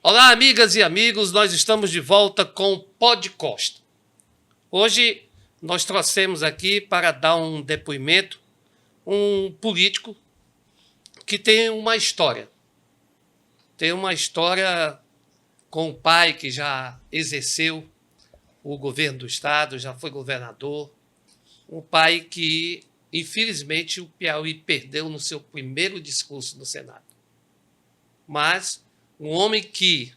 Olá, amigas e amigos, nós estamos de volta com o Pod Costa. Hoje nós trouxemos aqui para dar um depoimento um político que tem uma história. Tem uma história com o pai que já exerceu o governo do estado, já foi governador. Um pai que, infelizmente, o Piauí perdeu no seu primeiro discurso no Senado. Mas um homem que,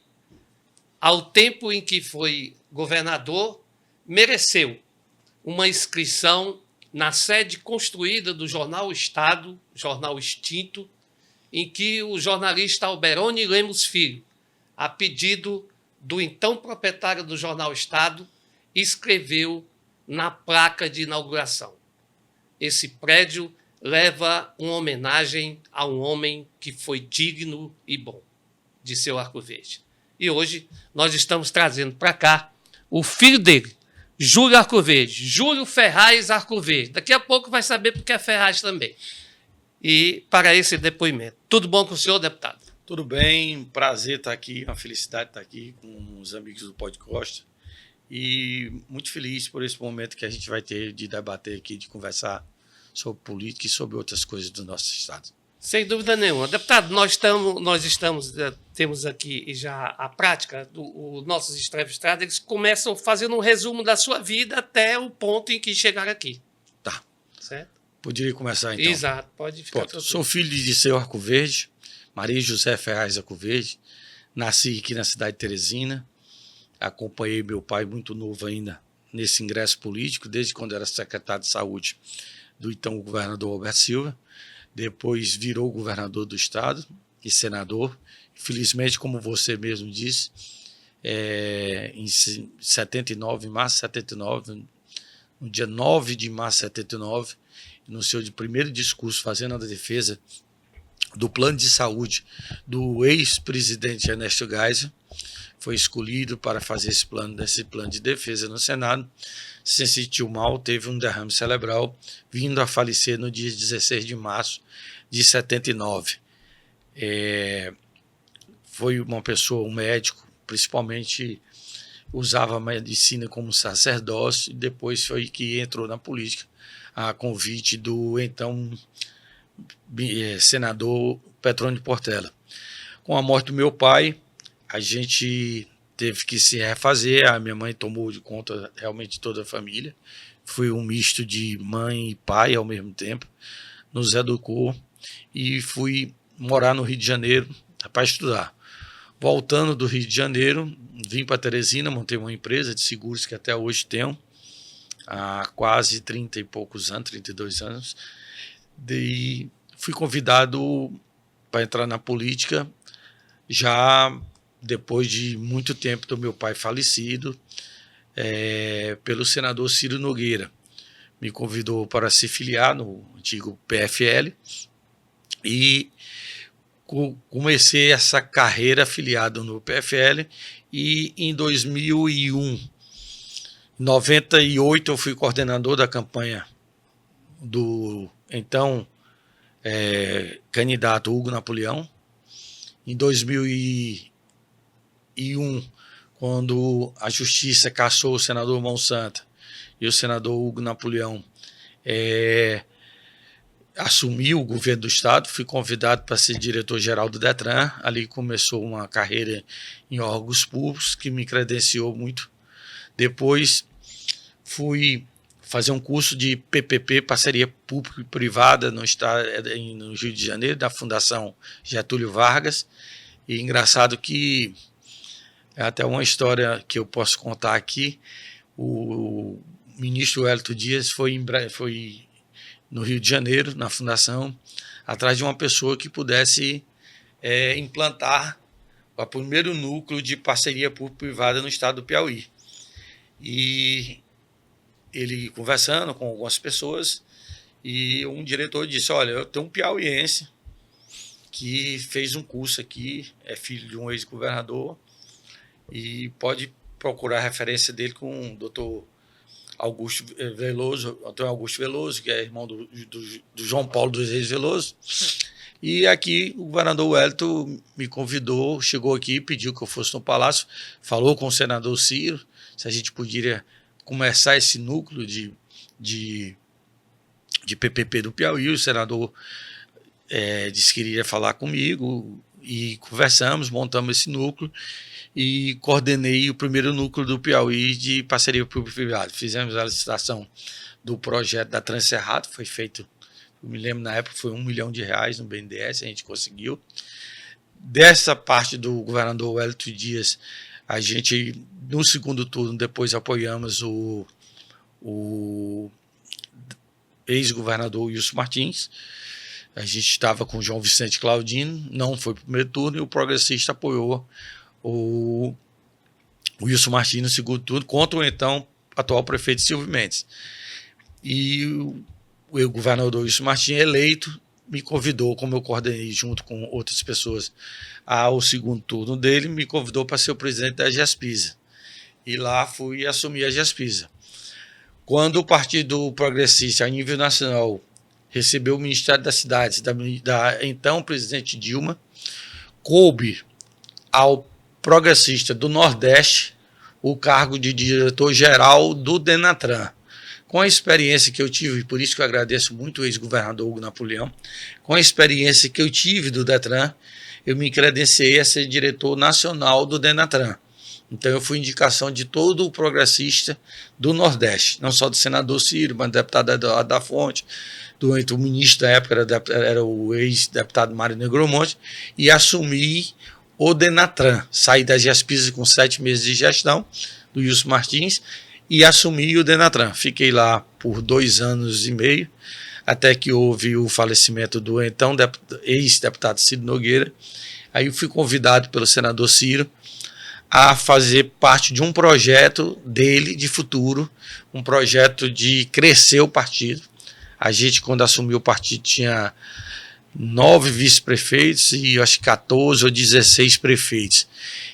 ao tempo em que foi governador, mereceu uma inscrição na sede construída do jornal Estado, jornal extinto, em que o jornalista Alberoni Lemos Filho, a pedido do então proprietário do jornal Estado, escreveu na placa de inauguração. Esse prédio leva uma homenagem a um homem que foi digno e bom de seu Arco Verde. E hoje nós estamos trazendo para cá o filho dele, Júlio Arcoverde, Júlio Ferraz Arcoverde. Daqui a pouco vai saber porque é Ferraz também. E para esse depoimento. Tudo bom com o senhor, deputado? Tudo bem, prazer estar aqui, uma felicidade estar aqui com os amigos do Pod Costa. E muito feliz por esse momento que a gente vai ter de debater aqui, de conversar sobre política e sobre outras coisas do nosso estado. Sem dúvida nenhuma. Deputado, temos aqui já a prática, os nossos entrevistados, eles começam fazendo um resumo da sua vida até o ponto em que chegaram aqui. Tá. Certo? Poderia começar então? Exato, pode ficar tranquilo. Sou filho de Disseu Arcoverde, Maria José Ferraz Arcoverde, nasci aqui na cidade de Teresina, acompanhei meu pai muito novo ainda nesse ingresso político, desde quando era secretário de saúde do então governador Alberto Silva. Depois virou governador do estado e senador. Infelizmente, como você mesmo disse, em 79, em março de 79, no dia 9 de março de 79, no seu primeiro discurso fazendo a defesa do plano de saúde do ex-presidente Ernesto Geisel, foi escolhido para fazer esse plano de defesa no Senado, se sentiu mal, teve um derrame cerebral, vindo a falecer no dia 16 de março de 79. Foi uma pessoa, um médico, principalmente usava a medicina como sacerdócio, e depois foi que entrou na política, a convite do então senador Petrônio Portela. Com a morte do meu pai, a gente teve que se refazer, a minha mãe tomou de conta realmente toda a família, foi um misto de mãe e pai ao mesmo tempo, nos educou e fui morar no Rio de Janeiro para estudar. Voltando do Rio de Janeiro, vim para Teresina, montei uma empresa de seguros que até hoje tenho, há quase 30 e poucos anos, 32 anos, e fui convidado para entrar na política já depois de muito tempo do meu pai falecido, pelo senador Ciro Nogueira. Me convidou para se filiar no antigo PFL e comecei essa carreira afiliado no PFL, e em 2001, 98, eu fui coordenador da campanha do então candidato Hugo Napoleão. Em 2001, quando a justiça cassou o senador Monsanto e o senador Hugo Napoleão assumiu o governo do estado, fui convidado para ser diretor-geral do Detran. Ali começou uma carreira em órgãos públicos que me credenciou muito. Depois fui fazer um curso de PPP, parceria público-privada, no Rio de Janeiro, da Fundação Getúlio Vargas. E engraçado que, é até uma história que eu posso contar aqui, o ministro Wellington Dias foi no Rio de Janeiro, na Fundação, atrás de uma pessoa que pudesse implantar o primeiro núcleo de parceria público-privada no estado do Piauí. E ele conversando com algumas pessoas, e um diretor disse: olha, eu tenho um piauiense que fez um curso aqui, é filho de um ex-governador, e pode procurar a referência dele com o doutor Augusto Veloso, Antônio Augusto Veloso, que é irmão do João Paulo dos Reis Veloso. E aqui o governador Wellington me convidou, chegou aqui, pediu que eu fosse no Palácio, falou com o senador Ciro se a gente poderia começar esse núcleo de PPP do Piauí. O senador disse que iria falar comigo e conversamos, montamos esse núcleo e coordenei o primeiro núcleo do Piauí de parceria público-privada. Fizemos a licitação do projeto da Transcerrado, foi feito, eu me lembro na época, foi R$1 milhão no BNDES, a gente conseguiu. Dessa parte do governador Wellington Dias, a gente, no segundo turno, depois apoiamos o ex-governador Wilson Martins. A gente estava com o João Vicente Claudino, não foi para o primeiro turno, e o progressista apoiou o Wilson Martins no segundo turno, contra o então atual prefeito Silvio Mendes. E o governador Wilson Martins, eleito, me convidou, como eu coordenei junto com outras pessoas ao segundo turno dele, me convidou para ser o presidente da GESPISA. E lá fui assumir a GESPISA. Quando o Partido Progressista, a nível nacional, recebeu o Ministério das Cidades da então presidente Dilma, coube ao progressista do Nordeste o cargo de diretor-geral do Denatran. Com a experiência que eu tive, por isso que eu agradeço muito o ex-governador Hugo Napoleão, com a experiência que eu tive do Detran, eu me credenciei a ser diretor nacional do Denatran. Então eu fui indicação de todo o progressista do Nordeste, não só do senador Ciro, mas do deputado Eduardo da Fonte, o ministro da época era o ex-deputado Mário Negromonte, e assumi o Denatran. Saí da GESPISA com 7 meses de gestão, do Wilson Martins, e assumi o Denatran. Fiquei lá por 2 anos e meio, até que houve o falecimento do então ex-deputado Ciro Nogueira. Aí eu fui convidado pelo senador Ciro a fazer parte de um projeto dele de futuro, um projeto de crescer o partido. A gente, quando assumiu o partido, tinha 9 vice-prefeitos e acho que 14 ou 16 prefeitos.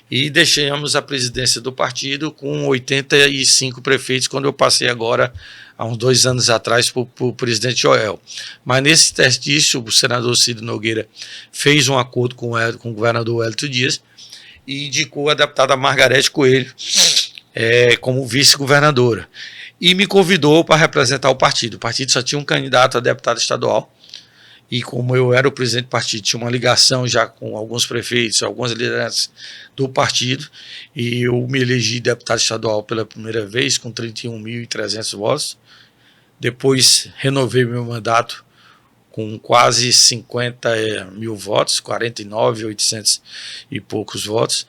E deixamos a presidência do partido com 85 prefeitos, quando eu passei agora, há uns 2 anos atrás, para o presidente Joel. Mas nesse exercício, o senador Ciro Nogueira fez um acordo com o governador Wellington Dias e indicou a deputada Margarete Coelho como vice-governadora. E me convidou para representar o partido. O partido só tinha um candidato a deputado estadual. E como eu era o presidente do partido, tinha uma ligação já com alguns prefeitos, algumas lideranças do partido, e eu me elegi deputado estadual pela primeira vez, com 31.300 votos. Depois renovei meu mandato com quase 50 mil votos, 49.800 e poucos votos.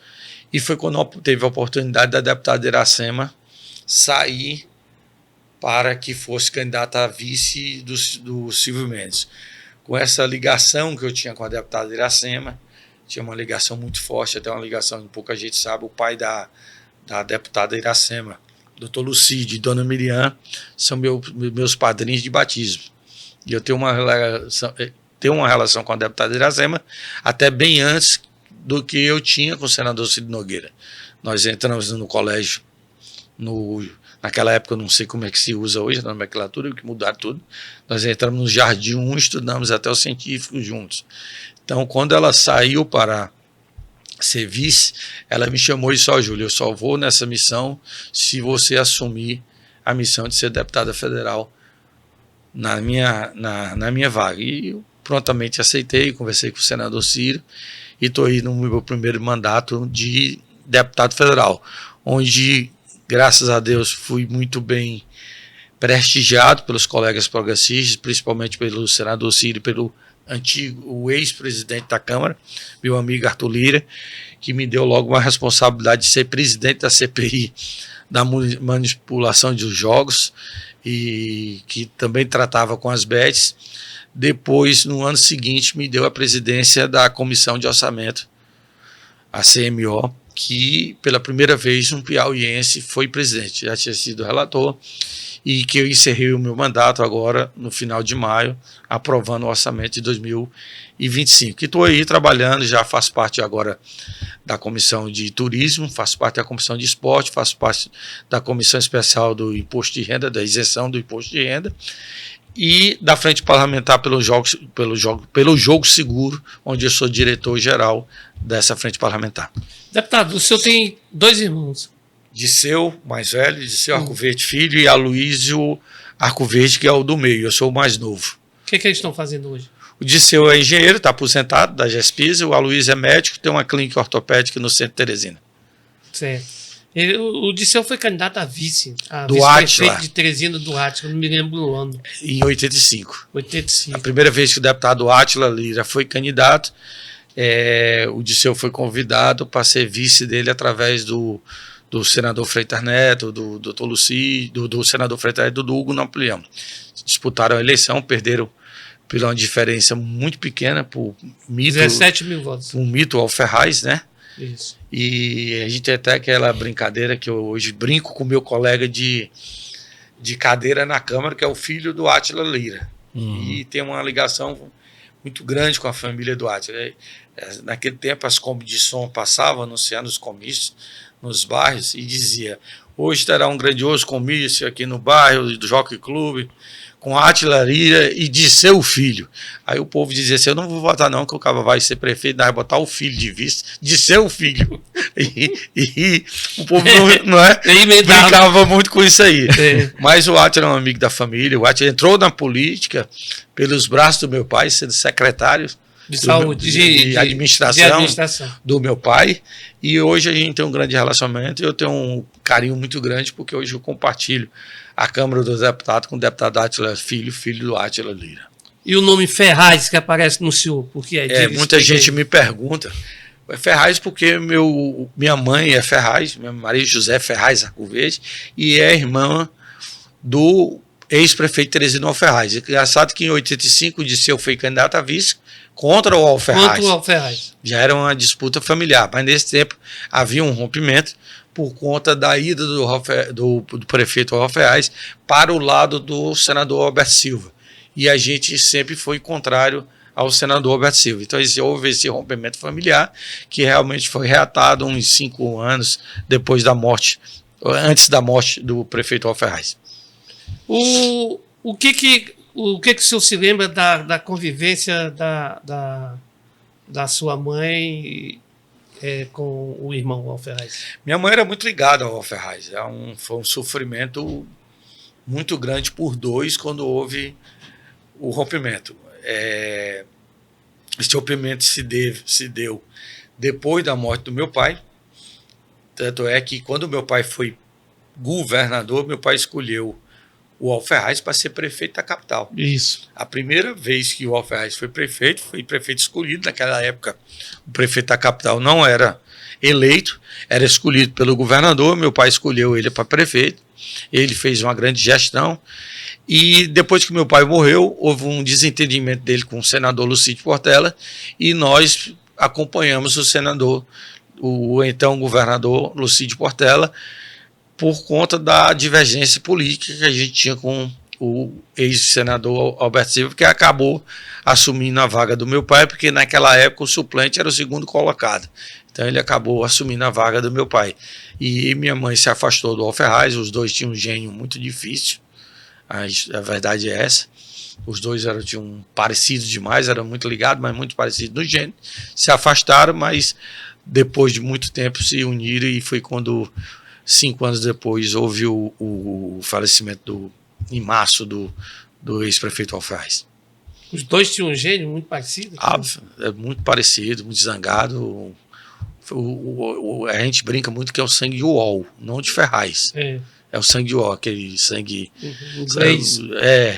E foi quando teve a oportunidade da deputada Iracema sair para que fosse candidata a vice do Silvio Mendes. Com essa ligação que eu tinha com a deputada Iracema, tinha uma ligação muito forte, até uma ligação que pouca gente sabe, o pai da deputada Iracema, doutor Lucide e dona Miriam, são meus padrinhos de batismo. E eu tenho uma relação com a deputada Iracema até bem antes do que eu tinha com o senador Ciro Nogueira. Nós entramos no colégio, naquela época eu não sei como é que se usa hoje, na nomenclatura, que mudaram tudo. Nós entramos no Jardim 1, estudamos até o científico juntos. Então, quando ela saiu para ser vice, ela me chamou e disse: ó, Júlio, eu só vou nessa missão se você assumir a missão de ser deputada federal na minha vaga. E eu prontamente aceitei, conversei com o senador Ciro e estou aí no meu primeiro mandato de deputado federal, onde, graças a Deus, fui muito bem prestigiado pelos colegas progressistas, principalmente pelo senador Ciro e pelo o ex-presidente da Câmara, meu amigo Arthur Lira, que me deu logo uma responsabilidade de ser presidente da CPI da manipulação dos jogos, e que também tratava com as bets. Depois, no ano seguinte, me deu a presidência da Comissão de Orçamento, a CMO, que pela primeira vez um piauiense foi presidente. Já tinha sido relator, e que eu encerrei o meu mandato agora no final de maio, aprovando o orçamento de 2025. Que estou aí trabalhando, já faço parte agora da comissão de turismo, faço parte da comissão de esporte, faço parte da comissão especial do imposto de renda, da isenção do imposto de renda, e da Frente Parlamentar pelo Jogo Seguro, onde eu sou diretor-geral dessa Frente Parlamentar. Deputado, o senhor tem 2 irmãos. Disseu, mais velho, Disseu Arcoverde Filho, e Aloysio Arcoverde, que é o do meio. Eu sou o mais novo. O que eles estão fazendo hoje? O Disseu é engenheiro, está aposentado da GESPISA. O Aloysio é médico, tem uma clínica ortopédica no centro de Teresina. Certo. O Disseu foi candidato a do vice-prefeito de Teresina do Átila, não me lembro o ano. Em 85. 85. A primeira vez que o deputado Átila Lira foi candidato, o Disseu foi convidado para ser vice dele através do senador Freitas Neto, do doutor Luci, do senador Freitas Neto, do Hugo Napoleão. Disputaram a eleição, perderam pela uma diferença muito pequena, por mito, 17 mil votos. Um mito ao Ferraz, né? Isso. E a gente tem até aquela brincadeira que eu hoje brinco com meu colega de cadeira na Câmara, que é o filho do Átila Lira. E tem uma ligação muito grande com a família do Átila. Naquele tempo as combis de som passavam anunciando os comícios nos bairros e dizia: hoje terá um grandioso comício aqui no bairro do Jockey Club com Átila Lira e Disseu Filho. Aí o povo dizia assim: eu não vou votar não, que o cara vai ser prefeito, vai botar o filho de vice, Disseu Filho. E o povo brincava muito com isso aí. Mas o Átila é um amigo da família. O Átila entrou na política pelos braços do meu pai, sendo secretário de saúde, de administração do meu pai, e hoje a gente tem um grande relacionamento e eu tenho um carinho muito grande, porque hoje eu compartilho a Câmara dos Deputados com o deputado Átila Filho, filho do Átila Lira. E o nome Ferraz que aparece no senhor, por que é? Muita gente me pergunta. É Ferraz porque minha mãe é Ferraz, minha Maria José Ferraz Arcoverde, e é irmã do ex-prefeito Teresina Ferraz. É engraçado que em 85 o Disseu foi candidato a vice contra o Alferraz. Já era uma disputa familiar, mas nesse tempo havia um rompimento por conta da ida do prefeito Alferraz para o lado do senador Alberto Silva. E a gente sempre foi contrário ao senador Alberto Silva. Então houve esse rompimento familiar que realmente foi reatado uns 5 anos depois da morte, antes da morte do prefeito Alferraz. O que o senhor se lembra da convivência da sua mãe com o irmão Alferraz? Minha mãe era muito ligada ao Alferraz. Foi um sofrimento muito grande por 2 quando houve o rompimento. Esse rompimento se deu depois da morte do meu pai. Tanto é que quando meu pai foi governador, meu pai escolheu o Alferraz para ser prefeito da capital. Isso. A primeira vez que o Alferraz foi prefeito escolhido. Naquela época, o prefeito da capital não era eleito, era escolhido pelo governador. Meu pai escolheu ele para prefeito. Ele fez uma grande gestão. E depois que meu pai morreu, houve um desentendimento dele com o senador Lucídio Portela, e nós acompanhamos o então governador Lucídio Portela, por conta da divergência política que a gente tinha com o ex-senador Alberto Silva, que acabou assumindo a vaga do meu pai, porque naquela época o suplente era o segundo colocado. Então ele acabou assumindo a vaga do meu pai. E minha mãe se afastou do Alferraz, os dois tinham um gênio muito difícil, a verdade é essa. Os dois tinham parecidos demais, eram muito ligados, mas muito parecidos no gênio. Se afastaram, mas depois de muito tempo se uniram, e foi quando 5 anos depois houve o falecimento em março do ex-prefeito Alferraz. Os dois tinham um gênio muito parecido? É muito parecido, muito zangado. A gente brinca muito que é o sangue de Uol, não de Ferraz. É o sangue de Uol, aquele sangue inglês.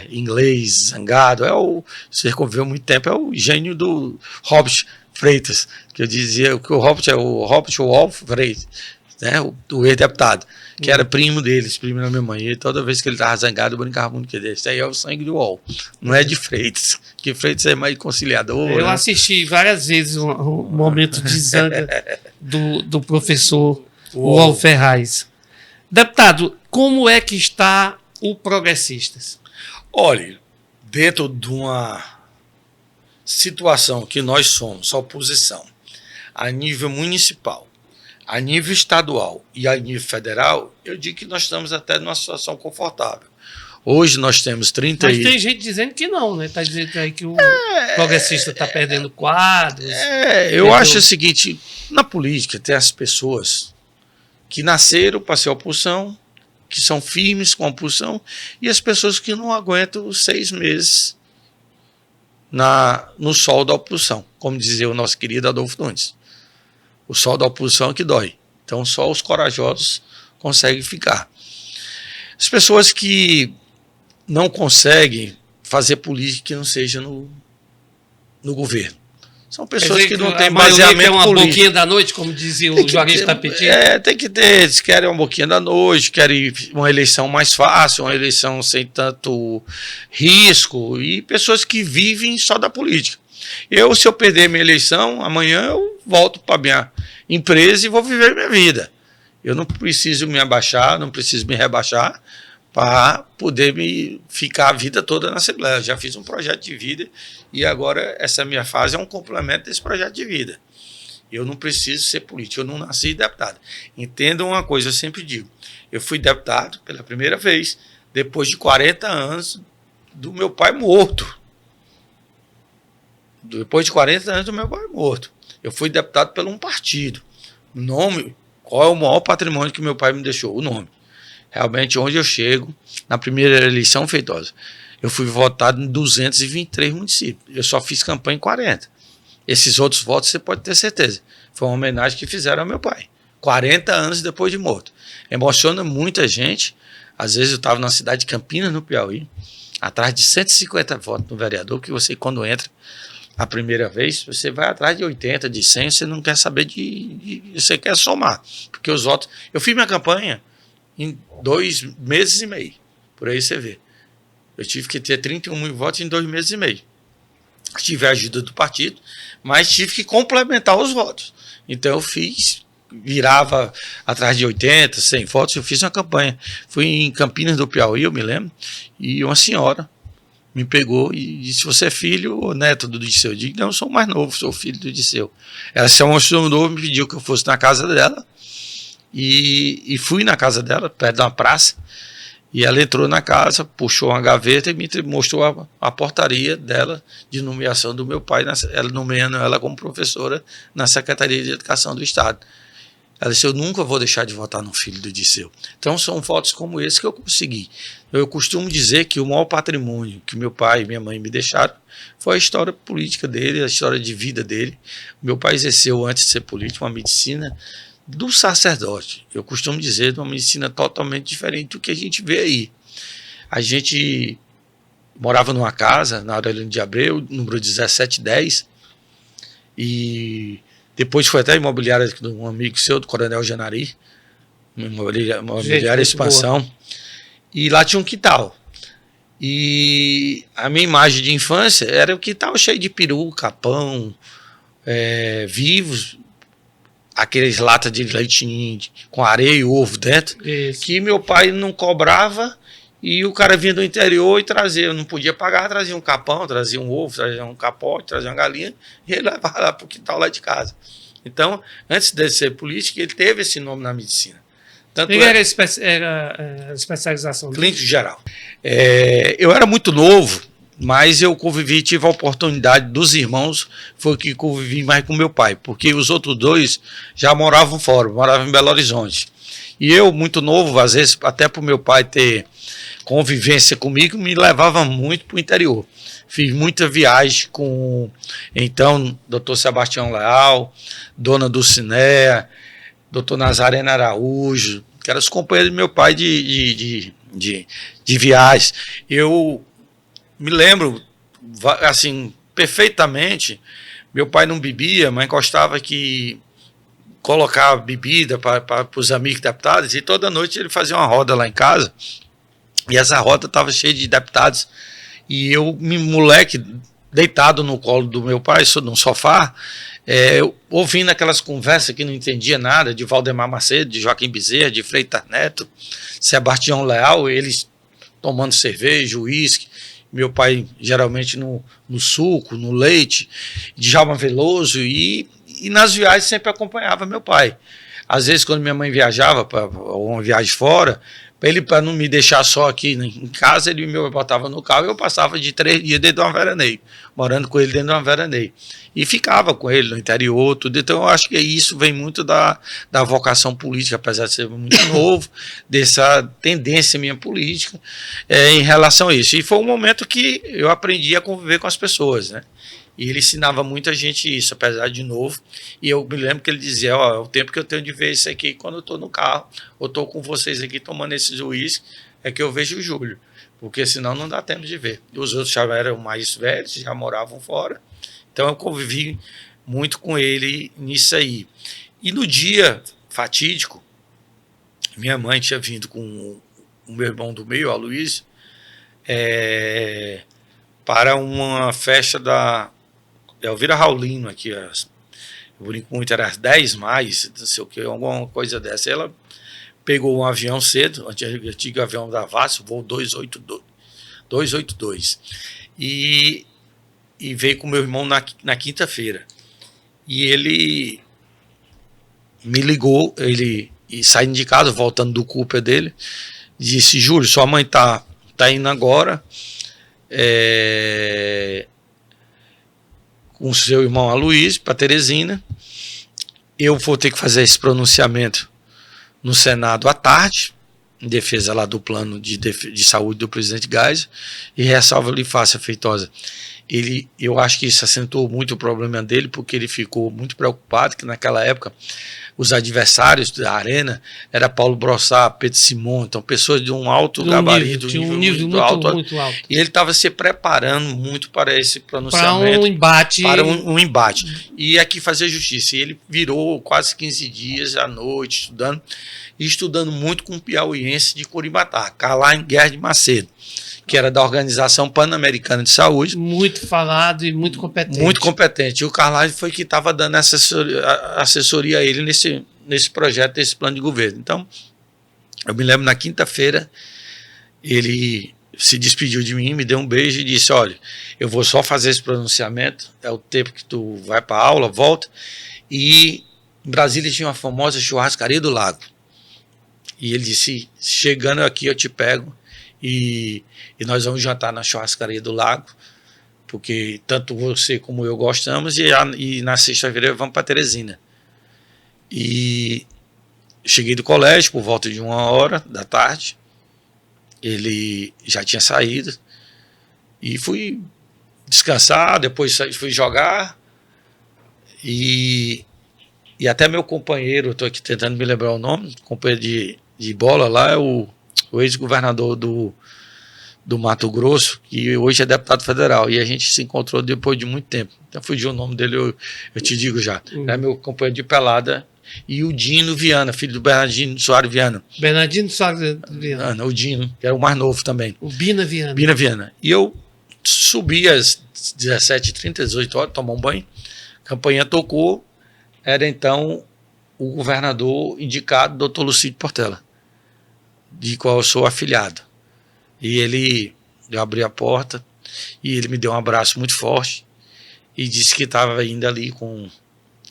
Inglês, zangado. Você conviveu muito tempo, é o gênio do Robert Freitas, que eu dizia que o Robert é o Robert Uol Freitas, né, o ex-deputado, que era primo deles, primo da minha mãe. E toda vez que ele estava zangado, eu brincava muito com ele. Isso aí é o sangue do UOL, não é de Freitas, que Freitas é mais conciliador. Eu assisti várias vezes um momento de zanga do professor UOL Ferraz. Deputado, como é que está o Progressistas? Olha, dentro de uma situação que nós somos, a oposição, a nível municipal, a nível estadual e a nível federal, eu digo que nós estamos até numa situação confortável. Hoje nós temos 30 Mas tem gente dizendo que não, né? Tá dizendo aí que o progressista está perdendo quadros. Eu acho o seguinte, na política tem as pessoas que nasceram para ser oposição, que são firmes com a oposição, e as pessoas que não aguentam 6 meses no sol da oposição, como dizia o nosso querido Adolfo Nunes. O sol da oposição é que dói. Então só os corajosos conseguem ficar. As pessoas que não conseguem fazer política que não seja no governo. São pessoas que não têm baseamento quer uma político. boquinha da noite, como dizia o Juarez Tapetinho. Tem que ter, eles querem uma boquinha da noite, querem uma eleição mais fácil, uma eleição sem tanto risco, e pessoas que vivem só da política. Se eu perder minha eleição, amanhã eu volto para minha empresa e vou viver minha vida. Eu não preciso me abaixar, não preciso me rebaixar para poder ficar a vida toda na Assembleia. Eu já fiz um projeto de vida e agora essa minha fase é um complemento desse projeto de vida. Eu não preciso ser político, eu não nasci deputado. Entendam uma coisa, eu sempre digo, eu fui deputado pela primeira vez depois de 40 anos do meu pai morto. Depois de 40 anos do meu pai morto. Eu fui deputado por um partido. O nome, qual é o maior patrimônio que meu pai me deixou? O nome. Realmente, onde eu chego, na primeira eleição feitosa, eu fui votado em 223 municípios. Eu só fiz campanha em 40. Esses outros votos, você pode ter certeza. Foi uma homenagem que fizeram ao meu pai. 40 anos depois de morto. Emociona muita gente. Às vezes eu estava na cidade de Campinas, no Piauí, atrás de 150 votos no vereador, que você, quando entra a primeira vez, você vai atrás de 80, de 100, você não quer saber você quer somar. Porque os votos... Eu fiz minha campanha em 2 meses e meio. Por aí você vê. Eu tive que ter 31 mil votos em 2 meses e meio. Tive a ajuda do partido, mas tive que complementar os votos. Então eu virava atrás de 80, 100 votos, eu fiz uma campanha. Fui em Campinas do Piauí, eu me lembro, e uma senhora me pegou e disse: você é filho ou neto do Disseu? Eu digo: não, eu sou mais novo, sou filho do Disseu. Ela se emocionou, me pediu que eu fosse na casa dela, e fui na casa dela, perto de uma praça, e ela entrou na casa, puxou uma gaveta e me mostrou a portaria dela de nomeação do meu pai, ela nomeando ela como professora na Secretaria de Educação do Estado. Ela disse: eu nunca vou deixar de votar no filho do Disseu. Então são votos como esse que eu consegui. Eu costumo dizer que o maior patrimônio que meu pai e minha mãe me deixaram foi a história política dele, a história de vida dele. Meu pai exerceu, antes de ser político, uma medicina do sacerdote. Eu costumo dizer de uma medicina totalmente diferente do que a gente vê aí. A gente morava numa casa na Aureliano de Abreu, número 1710, e depois foi até a imobiliária de um amigo seu, do Coronel Janari, imobiliária Expansão, e lá tinha um quintal. E a minha imagem de infância era o quintal cheio de peru, capão, vivos, aqueles latas de leitinho com areia e ovo dentro. Isso. Que meu pai não cobrava, e o cara vinha do interior e trazia, eu não podia pagar, trazia um capão, trazia um ovo, trazia um capote, trazia uma galinha, e ele levava lá para o quintal lá de casa. Então, antes de ser político, ele teve esse nome na medicina. Tanto ele era especialização clínico geral. Eu era muito novo, mas eu convivi, tive a oportunidade dos irmãos, foi que convivi mais com meu pai, porque os outros 2 já moravam fora, moravam em Belo Horizonte. E eu, muito novo, às vezes, até para o meu pai ter convivência comigo, me levava muito para o interior. Fiz muita viagem com, então, Dr. Sebastião Leal, Dona Dulcinéia, Dr. Nazareno Araújo, que eram os companheiros do meu pai de viagens. Eu me lembro, assim, perfeitamente, meu pai não bebia, mas gostava que colocava bebida para os amigos deputados, e toda noite ele fazia uma roda lá em casa, e essa roda estava cheia de deputados, e eu, moleque, deitado no colo do meu pai, no sofá, ouvindo aquelas conversas que não entendia nada, de Valdemar Macedo, de Joaquim Bezerra, de Freitas Neto, Sebastião Leal, eles tomando cerveja, uísque, meu pai geralmente no suco, no leite, Djalma Veloso, e nas viagens sempre acompanhava meu pai. Às vezes, quando minha mãe viajava para uma viagem fora, Para não me deixar só aqui em casa, ele me botava no carro e eu passava de 3 dias dentro de uma veraneio, morando com ele dentro de uma veraneio. E ficava com ele no interior, tudo. Então eu acho que isso vem muito da vocação política, apesar de ser muito novo, dessa tendência minha política em relação a isso. E foi um momento que eu aprendi a conviver com as pessoas, né? E ele ensinava muita gente isso, apesar de novo. E eu me lembro que ele dizia, ó, o tempo que eu tenho de ver isso aqui, quando eu estou no carro, ou estou com vocês aqui tomando esses uísque, é que eu vejo o Júlio. Porque senão não dá tempo de ver. E os outros já eram mais velhos, já moravam fora. Então eu convivi muito com ele nisso aí. E no dia fatídico, minha mãe tinha vindo com o meu irmão do meio, a Luiz, para uma festa da Elvira Raulino aqui, eu brinco muito, era às 10 mais, não sei o que, alguma coisa dessa. Ela pegou um avião cedo, antigo avião da VASP, voo 282, e veio com meu irmão na quinta-feira. E ele me ligou, ele saindo de casa, voltando do Cooper dele, disse, Júlio, sua mãe tá indo agora, com seu irmão Aloysio para Teresina. Eu vou ter que fazer esse pronunciamento no Senado à tarde, em defesa lá do plano de saúde do presidente Geisel, e ressalva-lhe Fácia Feitosa. Eu acho que isso acentuou muito o problema dele, porque ele ficou muito preocupado que naquela época os adversários da arena era Paulo Brossard, Pedro Simon, então pessoas de um alto gabarito, um nível muito alto. E ele estava se preparando muito para esse pronunciamento. Para um embate. Para um embate. E aqui fazer justiça. E ele virou quase 15 dias à noite estudando muito com o piauiense de Curimatá, Carlain Guerra de Macedo, que era da Organização Pan-Americana de Saúde. Muito falado e muito competente. Muito competente. E o Carlai foi que estava dando assessoria a ele nesse projeto, desse plano de governo. Então, eu me lembro, na quinta-feira, ele se despediu de mim, me deu um beijo e disse, olha, eu vou só fazer esse pronunciamento, é o tempo que tu vai para a aula, volta. E em Brasília tinha uma famosa churrascaria do Lago. E ele disse, chegando aqui eu te pego, e nós vamos jantar na churrascaria do Lago, porque tanto você como eu gostamos, e na sexta-feira vamos para Teresina. E cheguei do colégio por volta de 13h, ele já tinha saído, e fui descansar, depois fui jogar, e até meu companheiro, estou aqui tentando me lembrar o nome, companheiro de bola lá, é o ex-governador do Mato Grosso, que hoje é deputado federal, e a gente se encontrou depois de muito tempo. Então fugiu o nome dele, eu te digo já. É meu companheiro de pelada, e o Dino Viana, filho do Bernardino Soares Viana. Bernardino Soares Viana. O Dino, que era o mais novo também. O Bina Viana. Bina Viana. E eu subi às 17h30, 18h, tomar um banho, a campanha tocou, era então o governador indicado, doutor Lucídio Portela, de qual eu sou afiliado. E eu abri a porta e ele me deu um abraço muito forte e disse que estava indo ali com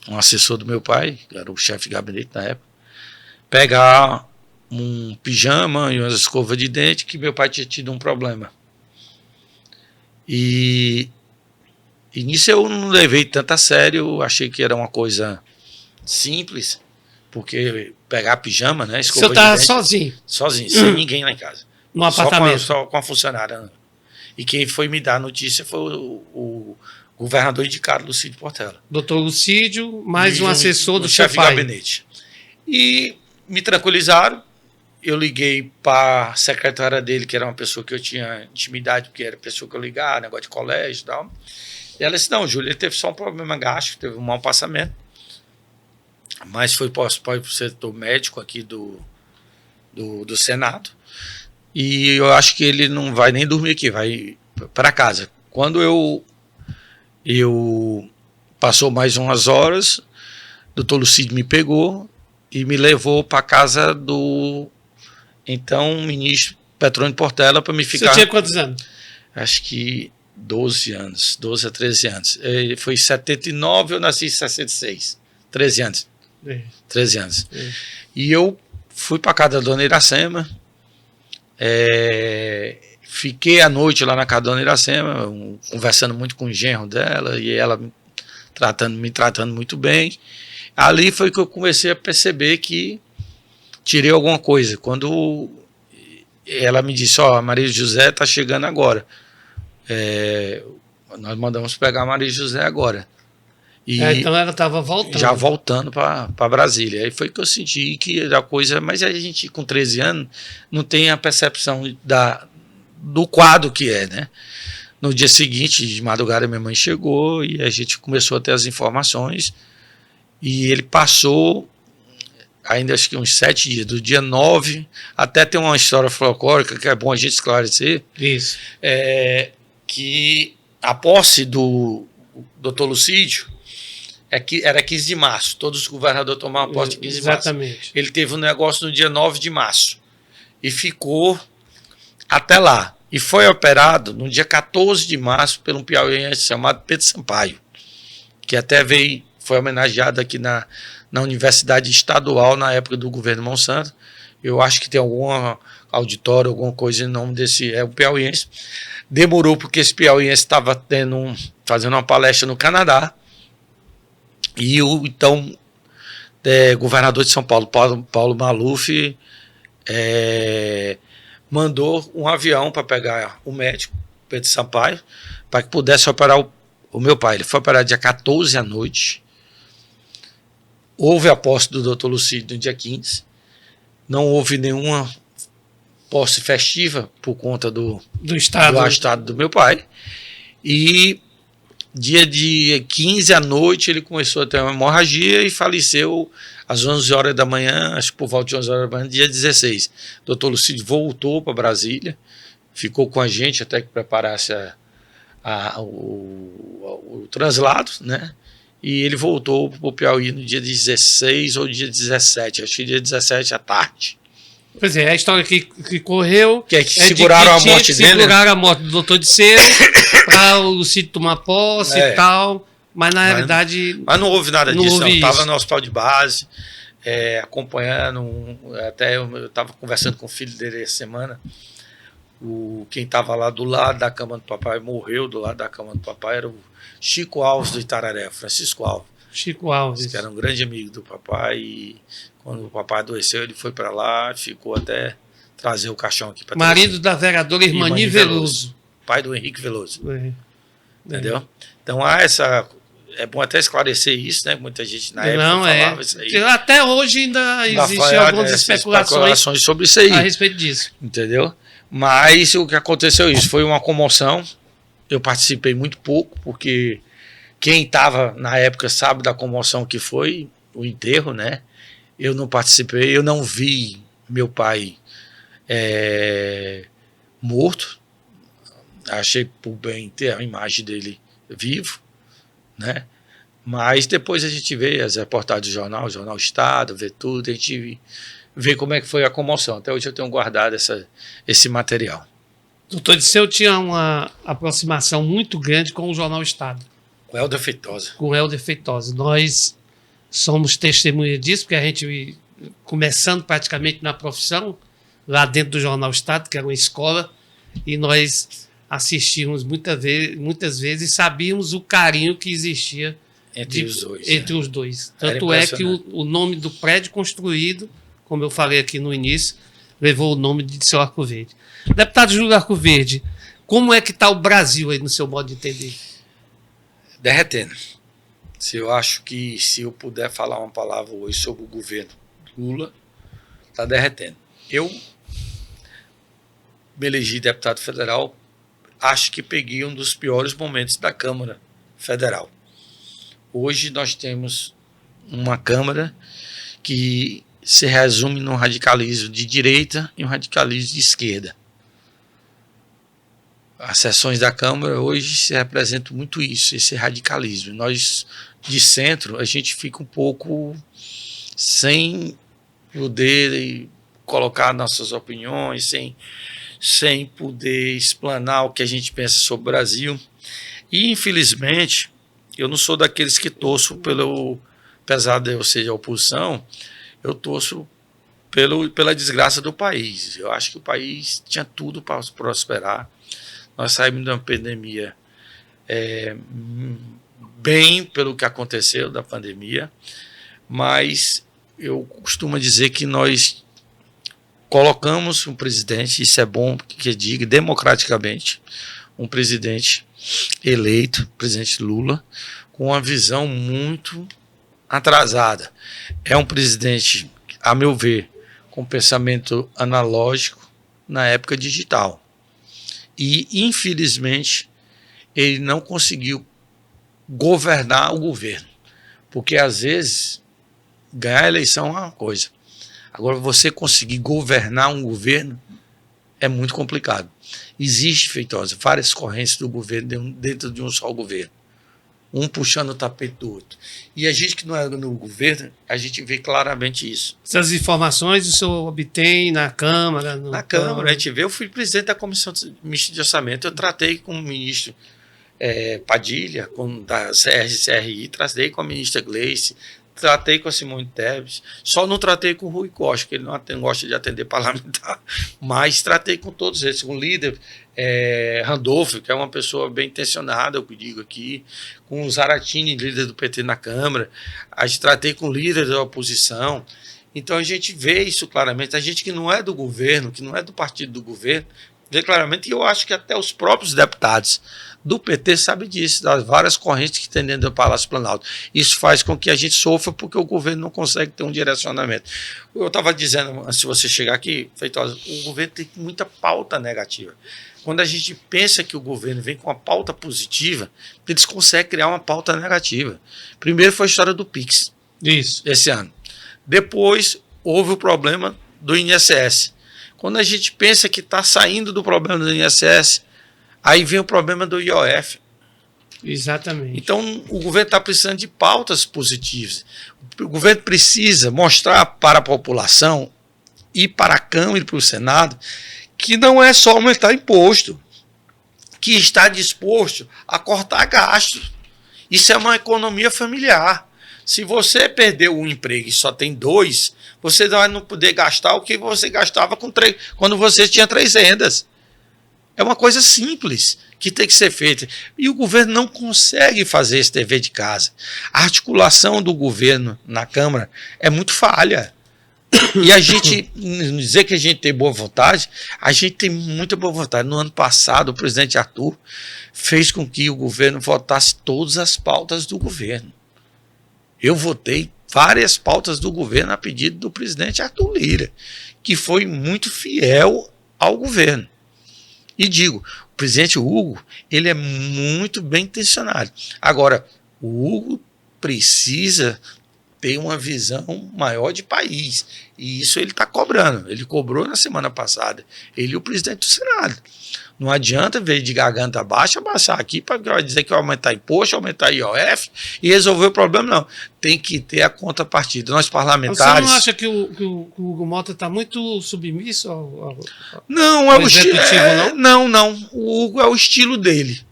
um assessor do meu pai, que era o chefe de gabinete na época, pegar um pijama e umas escovas de dente, que meu pai tinha tido um problema. E nisso eu não levei tanto a sério, achei que era uma coisa simples, porque pegar pijama, né? Escova de dente. O senhor estava sozinho? Sozinho, sem ninguém lá em casa. No apartamento? Só com a funcionária. E quem foi me dar a notícia foi o governador indicado, Lucídio Portela. Doutor Lucídio, mais um assessor do seu pai. Chefe de gabinete. E me tranquilizaram. Eu liguei para a secretária dele, que era uma pessoa que eu tinha intimidade, porque era a pessoa que eu ligava, negócio de colégio e tal. E ela disse, não, Júlio, ele teve só um problema gástrico, teve um mau passamento, mas foi para o setor médico aqui do Senado. E eu acho que ele não vai nem dormir aqui, vai para casa. Quando eu passou mais umas horas, o doutor Lucídio me pegou e me levou para casa do então ministro Petrônio Portela para me ficar. Você tinha quantos anos? Acho que 12 anos, 12 a 13 anos. Ele foi em 79, eu nasci em 66. 13 anos. 13 anos. E eu fui para casa da dona Iracema Fiquei à noite lá na casa da Dona Iracema, conversando muito com o genro dela, e ela me tratando muito bem. Ali foi que eu comecei a perceber que tirei alguma coisa. Quando ela me disse, a Maria José está chegando agora. Nós mandamos pegar a Maria José agora. E então ela estava voltando. Já voltando para Brasília. Aí foi que eu senti que era coisa... Mas a gente, com 13 anos, não tem a percepção do quadro que é, né? No dia seguinte, de madrugada, minha mãe chegou e a gente começou a ter as informações. E ele passou, ainda acho que uns 7 dias, do dia 9, até tem uma história folclórica que é bom a gente esclarecer. Isso. Que a posse do Dr. Lucídio era 15 de março. Todos os governadores tomavam posse de 15 de março. Exatamente. Ele teve um negócio no dia 9 de março. E ficou até lá. E foi operado no dia 14 de março por um piauiense chamado Pedro Sampaio, que até foi homenageado aqui na Universidade Estadual na época do governo Monsanto. Eu acho que tem algum auditório, alguma coisa em nome desse... É o piauiense. Demorou porque esse piauiense estava fazendo uma palestra no Canadá. E o então governador de São Paulo, Paulo Maluf, mandou um avião para pegar o médico, Pedro Sampaio, para que pudesse operar o meu pai. Ele foi operar dia 14 à noite. Houve a posse do Dr. Lucídio no dia 15. Não houve nenhuma posse festiva por conta do estado do meu pai. E dia de 15 à noite ele começou a ter uma hemorragia e faleceu às 11 horas da manhã, acho que por volta de 11 horas da manhã, dia 16. O Dr. Lucídio voltou para Brasília, ficou com a gente até que preparasse o translado, né? E ele voltou para o Piauí no dia 16 ou dia 17, acho que dia 17 à tarde. Pois é, a história que correu... Que seguraram a morte dele. Seguraram a morte do doutor Diceu para o Lucídio tomar posse e tal, mas na realidade... Mas não houve nada disso, não. Estava no hospital de base, acompanhando, até eu estava conversando com o filho dele essa semana, quem estava lá do lado da cama do papai, morreu do lado da cama do papai, era o Chico Alves do Itararé, Francisco Alves. Chico Alves. Que era um grande amigo do papai, e quando o papai adoeceu, ele foi para lá, ficou até trazer o caixão aqui para marido da vereadora Irmani Veloso. Pai do Henrique Veloso. Entendeu? Então é bom até esclarecer isso, né? Muita gente na época falava isso aí. Até hoje ainda existem algumas especulações sobre isso aí. A respeito disso. Entendeu? Mas o que aconteceu isso foi uma comoção. Eu participei muito pouco, porque quem estava na época sabe da comoção que foi o enterro, né? Eu não participei, eu não vi meu pai morto. Achei por bem ter a imagem dele vivo, né? Mas depois a gente vê as reportagens do Jornal Estado, vê tudo, a gente vê como é que foi a comoção. Até hoje eu tenho guardado esse material. Doutor Diceu tinha uma aproximação muito grande com o Jornal Estado. Com Helder Feitosa. Com Helder Feitosa. Nós somos testemunha disso, porque a gente, começando praticamente na profissão, lá dentro do Jornal Estado, que era uma escola, e nós assistíamos muitas vezes e sabíamos o carinho que existia entre os dois. Tanto é que o nome do prédio construído, como eu falei aqui no início, levou o nome de Diceu Arcoverde. Deputado Júlio Arcoverde, como é que está o Brasil aí, no seu modo de entender? Derretendo. Eu acho que se eu puder falar uma palavra hoje sobre o governo Lula, está derretendo. Eu me elegi deputado federal, acho que peguei um dos piores momentos da Câmara Federal. Hoje nós temos uma Câmara que se resume num radicalismo de direita e um radicalismo de esquerda. As sessões da Câmara hoje se representam muito isso, esse radicalismo. Nós, de centro, a gente fica um pouco sem poder colocar nossas opiniões, sem poder explanar o que a gente pensa sobre o Brasil. E, infelizmente, eu não sou daqueles que torço apesar de eu ser de oposição, eu torço pela desgraça do país. Eu acho que o país tinha tudo para prosperar. Nós saímos de uma pandemia bem pelo que aconteceu da pandemia, mas eu costumo dizer que nós colocamos um presidente, isso é bom que diga, democraticamente, um presidente eleito, presidente Lula, com uma visão muito atrasada. É um presidente, a meu ver, com pensamento analógico na época digital. E, infelizmente, ele não conseguiu governar o governo. Porque, às vezes, ganhar a eleição é uma coisa. Agora, você conseguir governar um governo é muito complicado. Existe, Feitosa, várias correntes do governo dentro de um só governo. Um puxando o tapete do outro. E a gente que não é no governo, a gente vê claramente isso. Essas informações o senhor obtém na Câmara? Na Câmara, a gente vê. Eu fui presidente da Comissão Mista de Orçamento, eu tratei com o ministro Padilha, da CRI, tratei com a ministra Gleice, tratei com a Simone Tebet, só não tratei com o Rui Costa, que ele não gosta de atender parlamentar, mas tratei com todos eles, com o líder Randolfo, que é uma pessoa bem intencionada, eu digo aqui, com o Zaratini, líder do PT na Câmara, a gente tratei com o líder da oposição. Então a gente vê isso claramente, a gente que não é do governo, que não é do partido do governo, vê claramente, e eu acho que até os próprios deputados do PT sabem disso, das várias correntes que tem dentro do Palácio Planalto. Isso faz com que a gente sofra porque o governo não consegue ter um direcionamento. Eu estava dizendo, antes de você chegar aqui, Feitosa, o governo tem muita pauta negativa. Quando a gente pensa que o governo vem com uma pauta positiva, eles conseguem criar uma pauta negativa. Primeiro foi a história do PIX, esse ano. Depois houve o problema do INSS. Quando a gente pensa que está saindo do problema do INSS, aí vem o problema do IOF. Exatamente. Então, o governo está precisando de pautas positivas. O governo precisa mostrar para a população e para a Câmara e para o Senado que não é só aumentar imposto, que está disposto a cortar gastos. Isso é uma economia familiar. Se você perdeu um emprego e só tem 2, você vai não poder gastar o que você gastava quando você tinha 3 rendas. É uma coisa simples que tem que ser feita. E o governo não consegue fazer esse dever de casa. A articulação do governo na Câmara é muito falha. E a gente, dizer que a gente tem boa vontade, a gente tem muita boa vontade. No ano passado, o presidente Arthur fez com que o governo votasse todas as pautas do governo. Eu votei várias pautas do governo a pedido do presidente Arthur Lira, que foi muito fiel ao governo. E digo, o presidente Hugo, ele é muito bem intencionado. Agora, o Hugo precisa ter uma visão maior de país. E isso ele está cobrando. Ele cobrou na semana passada. Ele e o presidente do Senado. Não adianta ver de garganta baixa, baixar aqui para dizer que vai aumentar imposto, aumentar IOF e resolver o problema, não. Tem que ter a contrapartida. Nós parlamentares... Você não acha que o Hugo Mota está muito submisso ao não, é o executivo, não? Não. O Hugo é o estilo dele.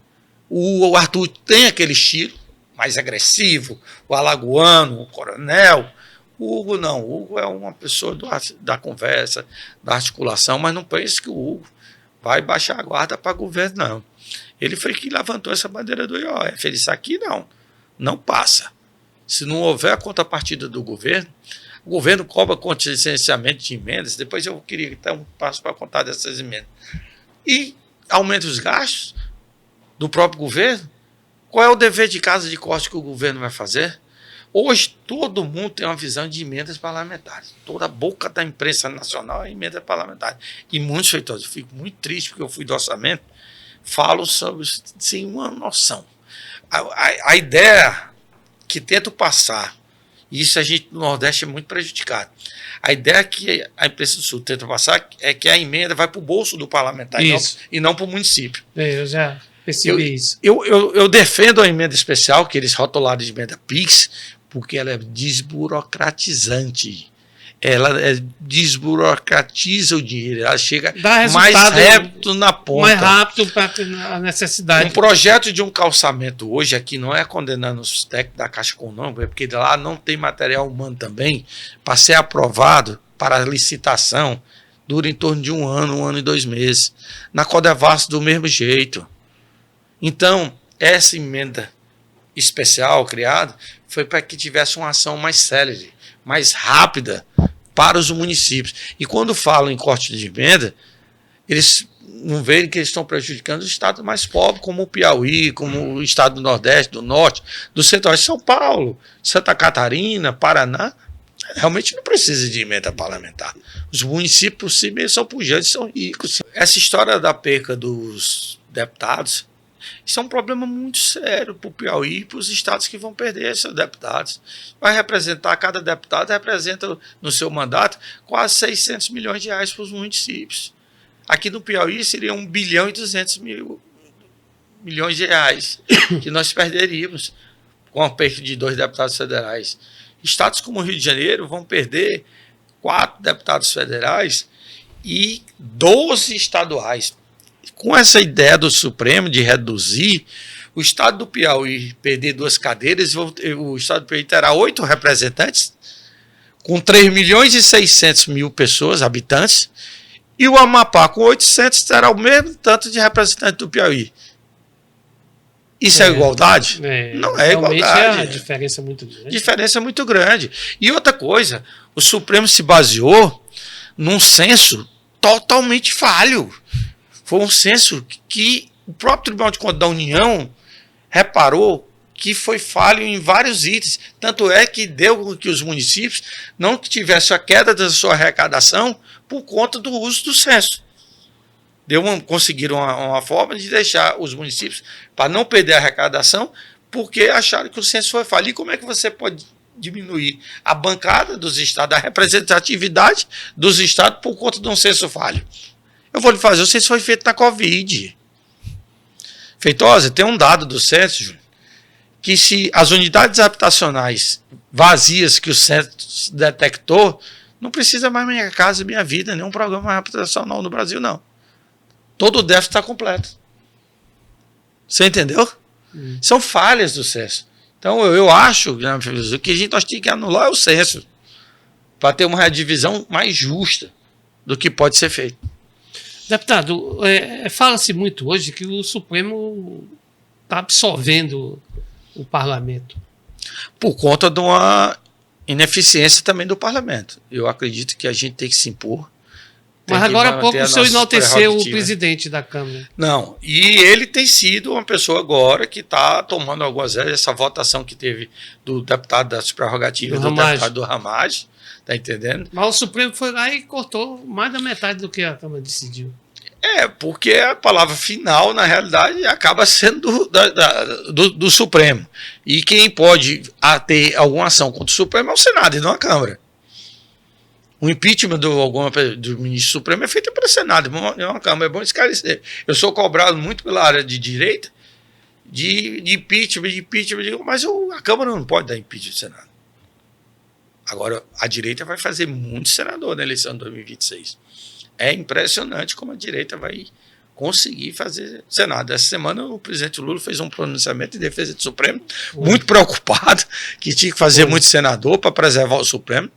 O Arthur tem aquele estilo mais agressivo, o alagoano, o coronel. O Hugo não. O Hugo é uma pessoa da conversa, da articulação, mas não pense que o Hugo vai baixar a guarda para o governo, não. Ele foi que levantou essa bandeira do IOF. Ele disse, aqui não passa. Se não houver a contrapartida do governo, o governo cobra contingenciamento de emendas, depois eu queria dar um passo para contar dessas emendas. E aumenta os gastos do próprio governo. Qual é o dever de casa de corte que o governo vai fazer? Hoje, todo mundo tem uma visão de emendas parlamentares. Toda a boca da imprensa nacional é emenda parlamentar. E muitos feitores, eu fico muito triste porque eu fui do orçamento, falo sobre sem uma noção. A ideia que tento passar, e isso a gente no Nordeste é muito prejudicado, a ideia que a imprensa do Sul tenta passar é que a emenda vai para o bolso do parlamentar e não para o município. Eu já percebi isso. Eu defendo a emenda especial, que eles rotularam de emenda PIX, porque ela é desburocratizante. Ela desburocratiza o dinheiro, ela chega mais rápido na ponta. Mais rápido para a necessidade. Um projeto de um calçamento hoje, aqui não é condenando os técnicos da Caixa Econômica, porque lá não tem material humano também, para ser aprovado, para a licitação dura em torno de 1 ano e 2 meses. Na Codevasf, do mesmo jeito. Então, essa emenda especial criada foi para que tivesse uma ação mais célere, mais rápida para os municípios. E quando falam em corte de emenda, eles não veem que eles estão prejudicando os estados mais pobres, como o Piauí, como o estado do Nordeste, do Norte, do Centro-Oeste, São Paulo, Santa Catarina, Paraná. Realmente não precisa de emenda parlamentar. Os municípios por si mesmos são pujantes, são ricos. Essa história da perca dos deputados, isso é um problema muito sério para o Piauí e para os estados que vão perder esses deputados. Vai representar, cada deputado representa no seu mandato quase 600 milhões de reais para os municípios. Aqui no Piauí seria 1 bilhão e 200 milhões de reais que nós perderíamos com a perda de 2 deputados federais. Estados como o Rio de Janeiro vão perder 4 deputados federais e 12 estaduais. Com essa ideia do Supremo de reduzir, o estado do Piauí perder 2 cadeiras, o estado do Piauí terá 8 representantes, com 3 milhões e 600 mil pessoas, habitantes, e o Amapá, com 800, terá o mesmo tanto de representantes do Piauí. Isso é igualdade? Não é igualdade. A diferença é muito grande. Diferença muito grande. E outra coisa, o Supremo se baseou num censo totalmente falho. Foi um censo que o próprio Tribunal de Contas da União reparou que foi falho em vários itens. Tanto é que deu que os municípios não tivessem a queda da sua arrecadação por conta do uso do censo. Conseguiram uma forma de deixar os municípios para não perder a arrecadação, porque acharam que o censo foi falho. E como é que você pode diminuir a bancada dos estados, a representatividade dos estados por conta de um censo falho? Eu vou lhe fazer, o censo foi feito na Covid. Feitosa, tem um dado do censo, Júlio, que se as unidades habitacionais vazias que o censo detectou, não precisa mais Minha Casa Minha Vida, nenhum programa habitacional no Brasil, não. Todo o déficit está completo. Você entendeu? São falhas do censo. Então, eu acho que nós temos que anular o censo para ter uma redivisão mais justa do que pode ser feito. Deputado, fala-se muito hoje que o Supremo está absorvendo o parlamento. Por conta de uma ineficiência também do parlamento. Eu acredito que a gente tem que se impor. Mas agora há pouco o senhor enalteceu o presidente da Câmara. Não, e ele tem sido uma pessoa agora que está tomando algumas vezes essa votação que teve do deputado das prerrogativas, do deputado do Ramage, tá entendendo? Mas o Supremo foi lá e cortou mais da metade do que a Câmara decidiu. Porque a palavra final, na realidade, acaba sendo do Supremo. E quem pode ter alguma ação contra o Supremo é o Senado e não a Câmara. O impeachment do ministro Supremo é feito pelo Senado, não a Câmara. É bom esclarecer. Eu sou cobrado muito pela área de direita de impeachment, mas a Câmara não pode dar impeachment do Senado. Agora, a direita vai fazer muito senador na eleição de 2026. É impressionante como a direita vai conseguir fazer Senado. Essa semana o presidente Lula fez um pronunciamento em defesa do Supremo, muito preocupado, que tinha que fazer muito senador para preservar o Supremo.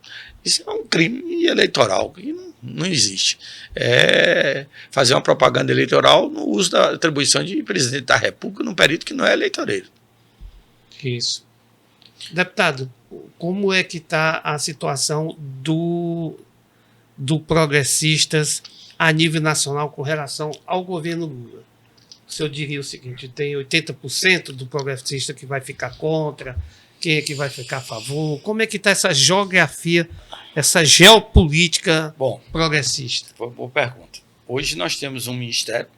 Isso é um crime eleitoral que não existe. É fazer uma propaganda eleitoral no uso da atribuição de presidente da República num período que não é eleitoreiro. Isso. Deputado, como é que está a situação do Progressistas a nível nacional com relação ao governo Lula? O senhor diria o seguinte, tem 80% do progressista que vai ficar contra, quem é que vai ficar a favor? Como é que está essa geografia, essa geopolítica progressista? Boa pergunta. Hoje nós temos um Ministério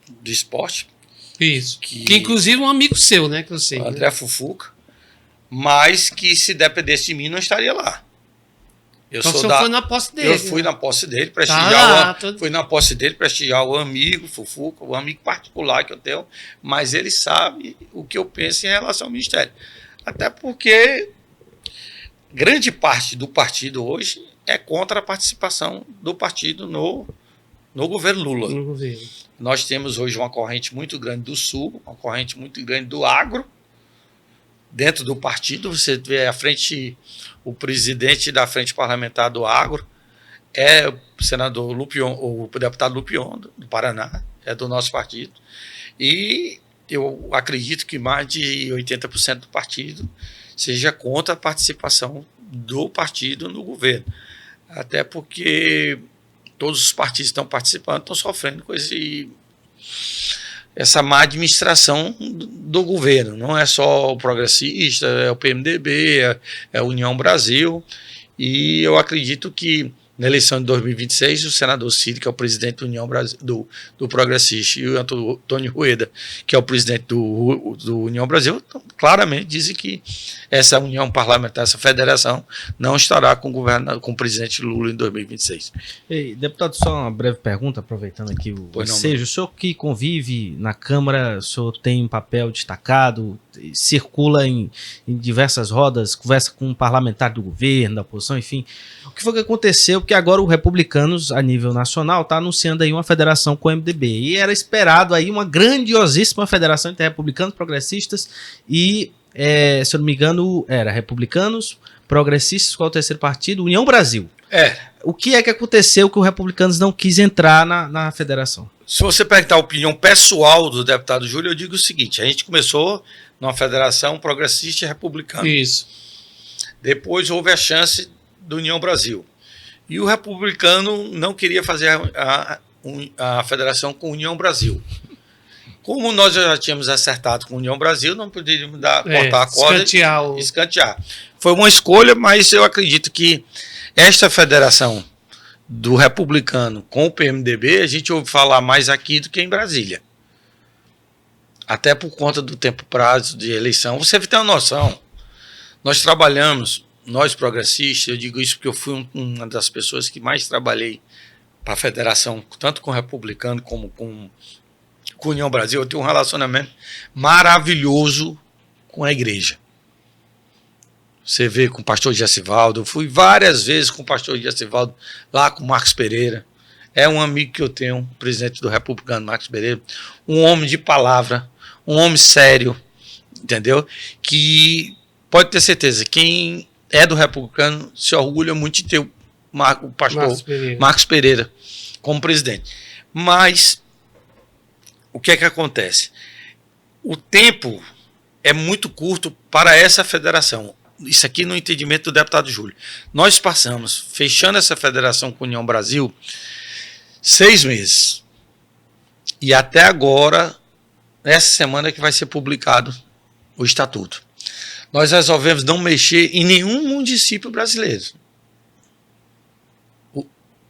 do Esporte. Isso. Que inclusive um amigo seu, né? Que eu sei. O André Fufuca. Mas que se dependesse de mim não estaria lá. Então o senhor foi na posse dele. Eu fui na posse dele, fui na posse dele prestigiar o amigo Fufuca, o amigo particular que eu tenho, mas ele sabe o que eu penso em relação ao Ministério. Até porque grande parte do partido hoje é contra a participação do partido no governo Lula. No governo. Nós temos hoje uma corrente muito grande do Sul, uma corrente muito grande do agro, dentro do partido, você vê à frente, o presidente da Frente Parlamentar do Agro é o senador Lupion, o deputado Lupion, do Paraná, é do nosso partido. E eu acredito que mais de 80% do partido seja contra a participação do partido no governo. Até porque todos os partidos que estão participando estão sofrendo com essa má administração do governo. Não é só o Progressista, é o PMDB, é a União Brasil. E eu acredito que na eleição de 2026, o senador Cid, que é o presidente da União Brasil, do Progressista, e o Antônio Rueda, que é o presidente do União Brasil, claramente dizem que essa união parlamentar, essa federação, não estará com o presidente Lula em 2026. Ei, deputado, só uma breve pergunta, aproveitando aqui o ensejo. O senhor que convive na Câmara, o senhor tem um papel destacado, circula em diversas rodas, conversa com um parlamentar do governo, da oposição, enfim. O que foi que aconteceu? Porque agora o Republicanos, a nível nacional, está anunciando aí uma federação com o MDB. E era esperado aí uma grandiosíssima federação entre republicanos, progressistas e, se eu não me engano, era Republicanos, Progressistas, qual é o terceiro partido? União Brasil. O que é que aconteceu que o Republicanos não quis entrar na federação? Se você perguntar a opinião pessoal do deputado Júlio, eu digo o seguinte: a gente começou numa federação progressista e republicana. Isso. Depois houve a chance do União Brasil. E o republicano não queria fazer a federação com a União Brasil. Como nós já tínhamos acertado com a União Brasil, não poderíamos cortar a corda e escantear. Foi uma escolha, mas eu acredito que esta federação do republicano com o PMDB, a gente ouve falar mais aqui do que em Brasília. Até por conta do tempo prazo de eleição. Você tem uma noção. Nós trabalhamos, nós progressistas, eu digo isso porque eu fui uma das pessoas que mais trabalhei para a federação, tanto com o republicano como com a União Brasil. Eu tenho um relacionamento maravilhoso com a igreja. Você vê com o pastor Gessivaldo, eu fui várias vezes com o pastor Gessivaldo, lá com o Marcos Pereira. É um amigo que eu tenho, presidente do republicano, Marcos Pereira, um homem de palavra, um homem sério, entendeu? Que pode ter certeza, quem é do republicano se orgulha muito de ter o pastor Marcos Pereira como presidente. Mas o que é que acontece? O tempo é muito curto para essa federação. Isso aqui no entendimento do deputado Júlio. Nós passamos, fechando essa federação com a União Brasil, 6 meses. E até agora, essa semana que vai ser publicado o estatuto. Nós resolvemos não mexer em nenhum município brasileiro.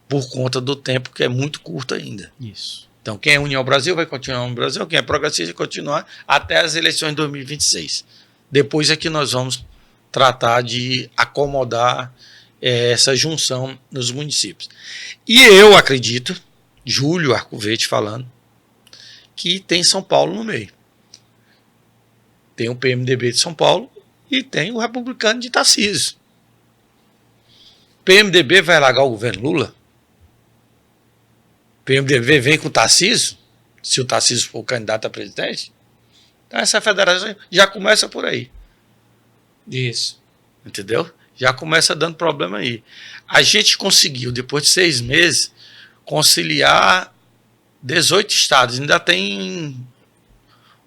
Por conta do tempo que é muito curto ainda. Isso. Então, quem é União Brasil vai continuar no Brasil, quem é progressista vai continuar até as eleições de 2026. Depois é que nós vamos tratar de acomodar essa junção nos municípios. E eu acredito, Júlio Arcoverde falando, que tem São Paulo no meio. Tem o PMDB de São Paulo e tem o republicano de Tarcísio. PMDB vai largar o governo Lula? PMDB vem com o Tarcísio, se o Tarcísio for candidato a presidente? Então essa federação já começa por aí. Isso. Entendeu? Já começa dando problema aí. A gente conseguiu, depois de 6 meses, conciliar 18 estados. Ainda tem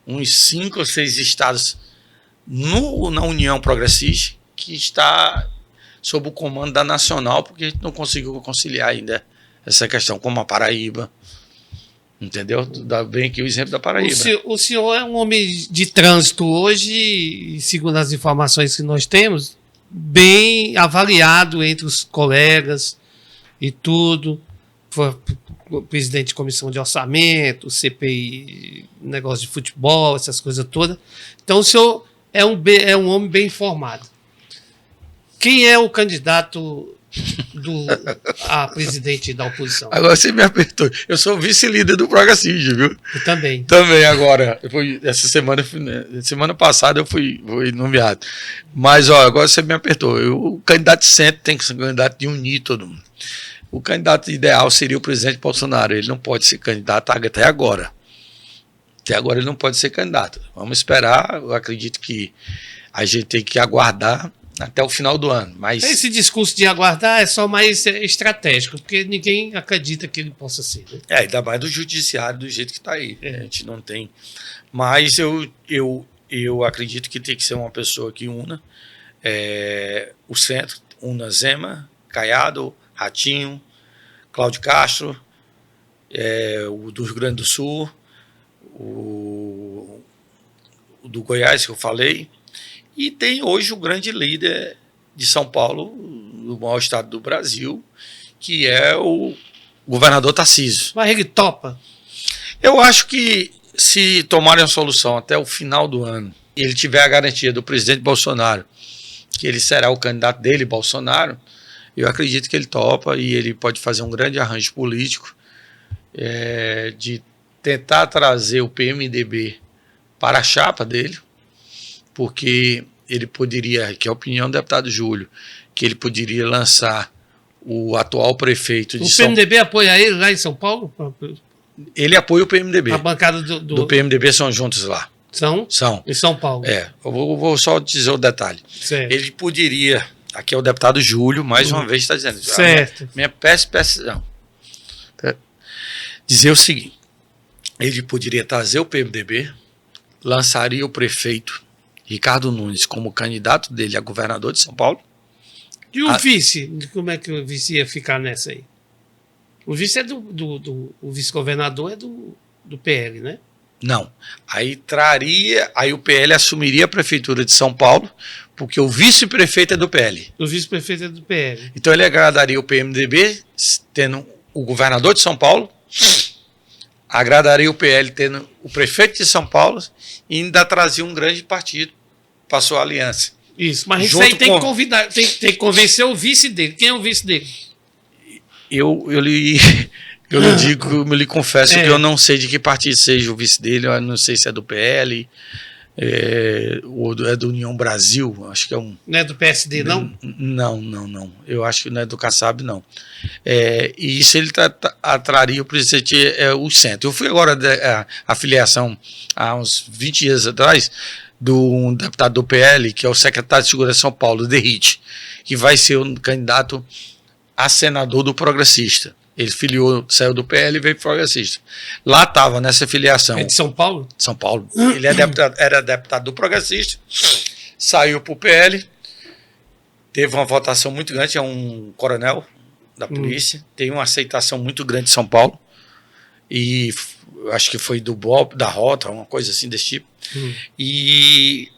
uns 5 ou 6 estados na União Progressista que está sob o comando da Nacional, porque a gente não conseguiu conciliar ainda essa questão, como a Paraíba. Entendeu? Dá bem aqui o exemplo da Paraíba. O senhor é um homem de trânsito hoje, e segundo as informações que nós temos, bem avaliado entre os colegas e tudo. Foi presidente de comissão de orçamento, CPI, negócio de futebol, essas coisas todas. Então o senhor é um homem bem informado. Quem é o candidato a presidente da oposição? Agora você me apertou. Eu sou vice-líder do Progressista, viu? Eu também. Também agora. Essa semana passada eu fui nomeado. Mas ó, agora você me apertou. O candidato de centro tem que ser candidato de unir todo mundo. O candidato ideal seria o presidente Bolsonaro. Ele não pode ser candidato até agora. Até agora ele não pode ser candidato. Vamos esperar, eu acredito que a gente tem que aguardar até o final do ano. Mas Esse discurso de aguardar é só mais estratégico, porque ninguém acredita que ele possa ser. Né? ainda mais do judiciário do jeito que está aí. A gente não tem. Mas eu acredito que tem que ser uma pessoa que una o centro, una Zema, Caiado, Ratinho, Cláudio Castro, o do Rio Grande do Sul, o do Goiás, que eu falei, e tem hoje o grande líder de São Paulo, do maior estado do Brasil, que é o governador Tarcísio. Mas ele topa. Eu acho que se tomarem a solução até o final do ano, e ele tiver a garantia do presidente Bolsonaro, que ele será o candidato dele, Bolsonaro, eu acredito que ele topa e ele pode fazer um grande arranjo político de tentar trazer o PMDB para a chapa dele, porque ele poderia, que é a opinião do deputado Júlio, que ele poderia lançar o atual prefeito de São Paulo. O PMDB apoia ele lá em São Paulo? Ele apoia o PMDB. A bancada do PMDB são juntos lá. São? Em São Paulo. Eu vou só dizer o detalhe. Certo. Ele poderia, aqui é o deputado Júlio, mais uma vez está dizendo. Certo. Minha péssima. Dizer o seguinte, ele poderia trazer o PMDB, lançaria o prefeito Ricardo Nunes como candidato dele a governador de São Paulo. E o vice? Como é que o vice ia ficar nessa aí? O vice é o vice-governador é do PL, né? Não. Aí o PL assumiria a prefeitura de São Paulo, porque o vice-prefeito é do PL. O vice-prefeito é do PL. Então ele agradaria o PMDB, tendo o governador de São Paulo, agradaria o PL, tendo o prefeito de São Paulo, e ainda trazia um grande partido para sua aliança. Isso, mas isso aí tem que convidar, tem que convencer o vice dele. Quem é o vice dele? Eu lhe confesso que eu não sei de que partido seja o vice dele, eu não sei se é do PL, ou é do União Brasil, acho que é um... Não é do PSD, não? Não. Eu acho que não é do Kassab, não. E isso ele atraria o presidente, o centro. Eu fui agora a filiação, há uns 20 dias atrás, do deputado do PL, que é o secretário de Segurança de São Paulo, Derrite, que vai ser o candidato a senador do Progressista. Ele saiu do PL e veio para o Progressista. Lá estava nessa filiação. É de São Paulo? São Paulo. Ele era deputado do Progressista, saiu para o PL, teve uma votação muito grande, é um coronel da polícia, tem uma aceitação muito grande de São Paulo, e acho que foi do BOP, da Rota, uma coisa assim desse tipo. E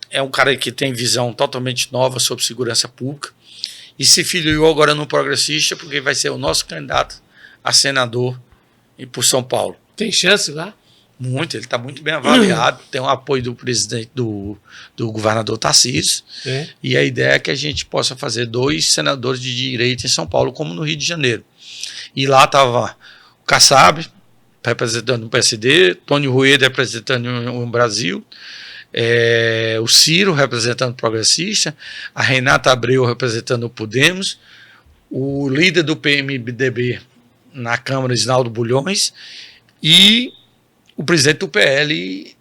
é um cara que tem visão totalmente nova sobre segurança pública, e se filiou agora no Progressista, porque vai ser o nosso candidato a senador por São Paulo. Tem chance lá? Muito, ele está muito bem avaliado, tem o apoio do presidente, do governador Tarcísio, e a ideia é que a gente possa fazer 2 senadores de direita em São Paulo, como no Rio de Janeiro. E lá estava o Kassab, representando o PSD, Tony Rueda representando o Brasil, o Ciro representando o Progressista, a Renata Abreu representando o Podemos, o líder do PMDB na Câmara, Isnaldo Bulhões, e o presidente do PL,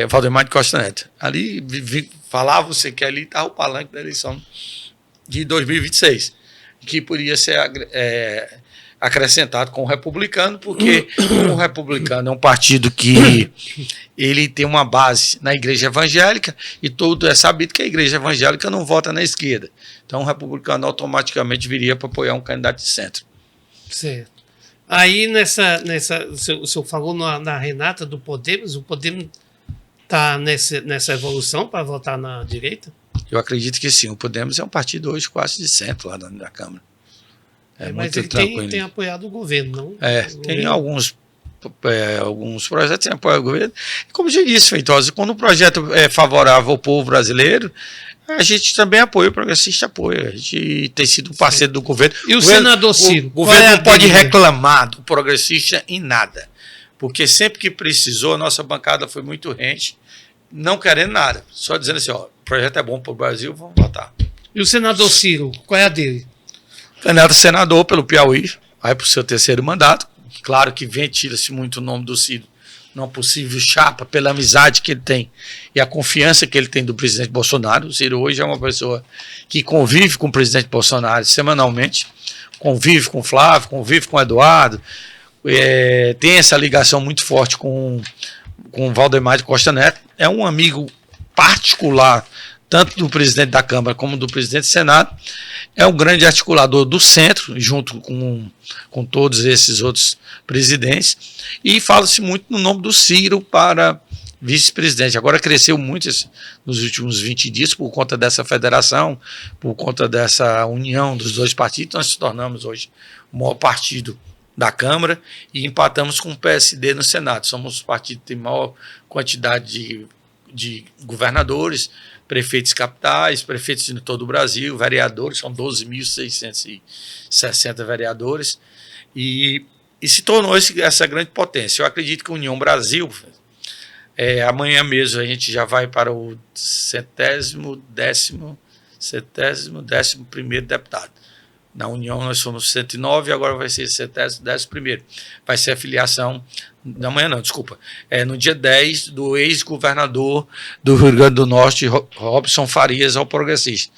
Valdemar de Costa Neto. Ali falava-se que ali estava o palanque da eleição de 2026, que podia ser acrescentado com o republicano, porque o republicano é um partido que ele tem uma base na igreja evangélica, e todo é sabido que a igreja evangélica não vota na esquerda. Então o republicano automaticamente viria para apoiar um candidato de centro. Certo. Aí o senhor falou na Renata do Podemos, o Podemos está nessa evolução para votar na direita? Eu acredito que sim, o Podemos é um partido hoje quase de centro lá da Câmara. Mas muito ele tranquilo. tem apoiado o governo, não? Tem alguns projetos que apoiam o governo. E como já disse, Feitosa, quando o projeto é favorável ao povo brasileiro, a gente também apoia, o Progressista apoia. A gente tem sido um parceiro do governo. E o senador Ciro? O governo não pode reclamar do Progressista em nada. Porque sempre que precisou, a nossa bancada foi muito rente, não querendo nada. Só dizendo assim, o projeto é bom para o Brasil, vamos votar. E o senador Ciro, qual é a dele? Candidato a senador pelo Piauí, vai para o seu 3º mandato. Claro que ventila-se muito o nome do Ciro numa possível chapa, pela amizade que ele tem e a confiança que ele tem do presidente Bolsonaro. O Ciro hoje é uma pessoa que convive com o presidente Bolsonaro semanalmente, convive com o Flávio, convive com o Eduardo, tem essa ligação muito forte com o Valdemar de Costa Neto, é um amigo particular tanto do presidente da Câmara como do presidente do Senado, é um grande articulador do centro, junto com todos esses outros presidentes, e fala-se muito no nome do Ciro para vice-presidente. Agora cresceu muito nos últimos 20 dias por conta dessa federação, por conta dessa união dos dois partidos. Nós nos tornamos hoje o maior partido da Câmara e empatamos com o PSD no Senado. Somos o partido que tem maior quantidade de governadores, prefeitos capitais, prefeitos de todo o Brasil, vereadores, são 12.660 vereadores, e se tornou essa grande potência. Eu acredito que a União Brasil, amanhã mesmo a gente já vai para o 111º deputado. Na União nós somos 109, agora vai ser 111º. Vai ser a filiação, amanhã não, desculpa, no dia 10 do ex-governador do Rio Grande do Norte, Robson Farias, ao Progressista.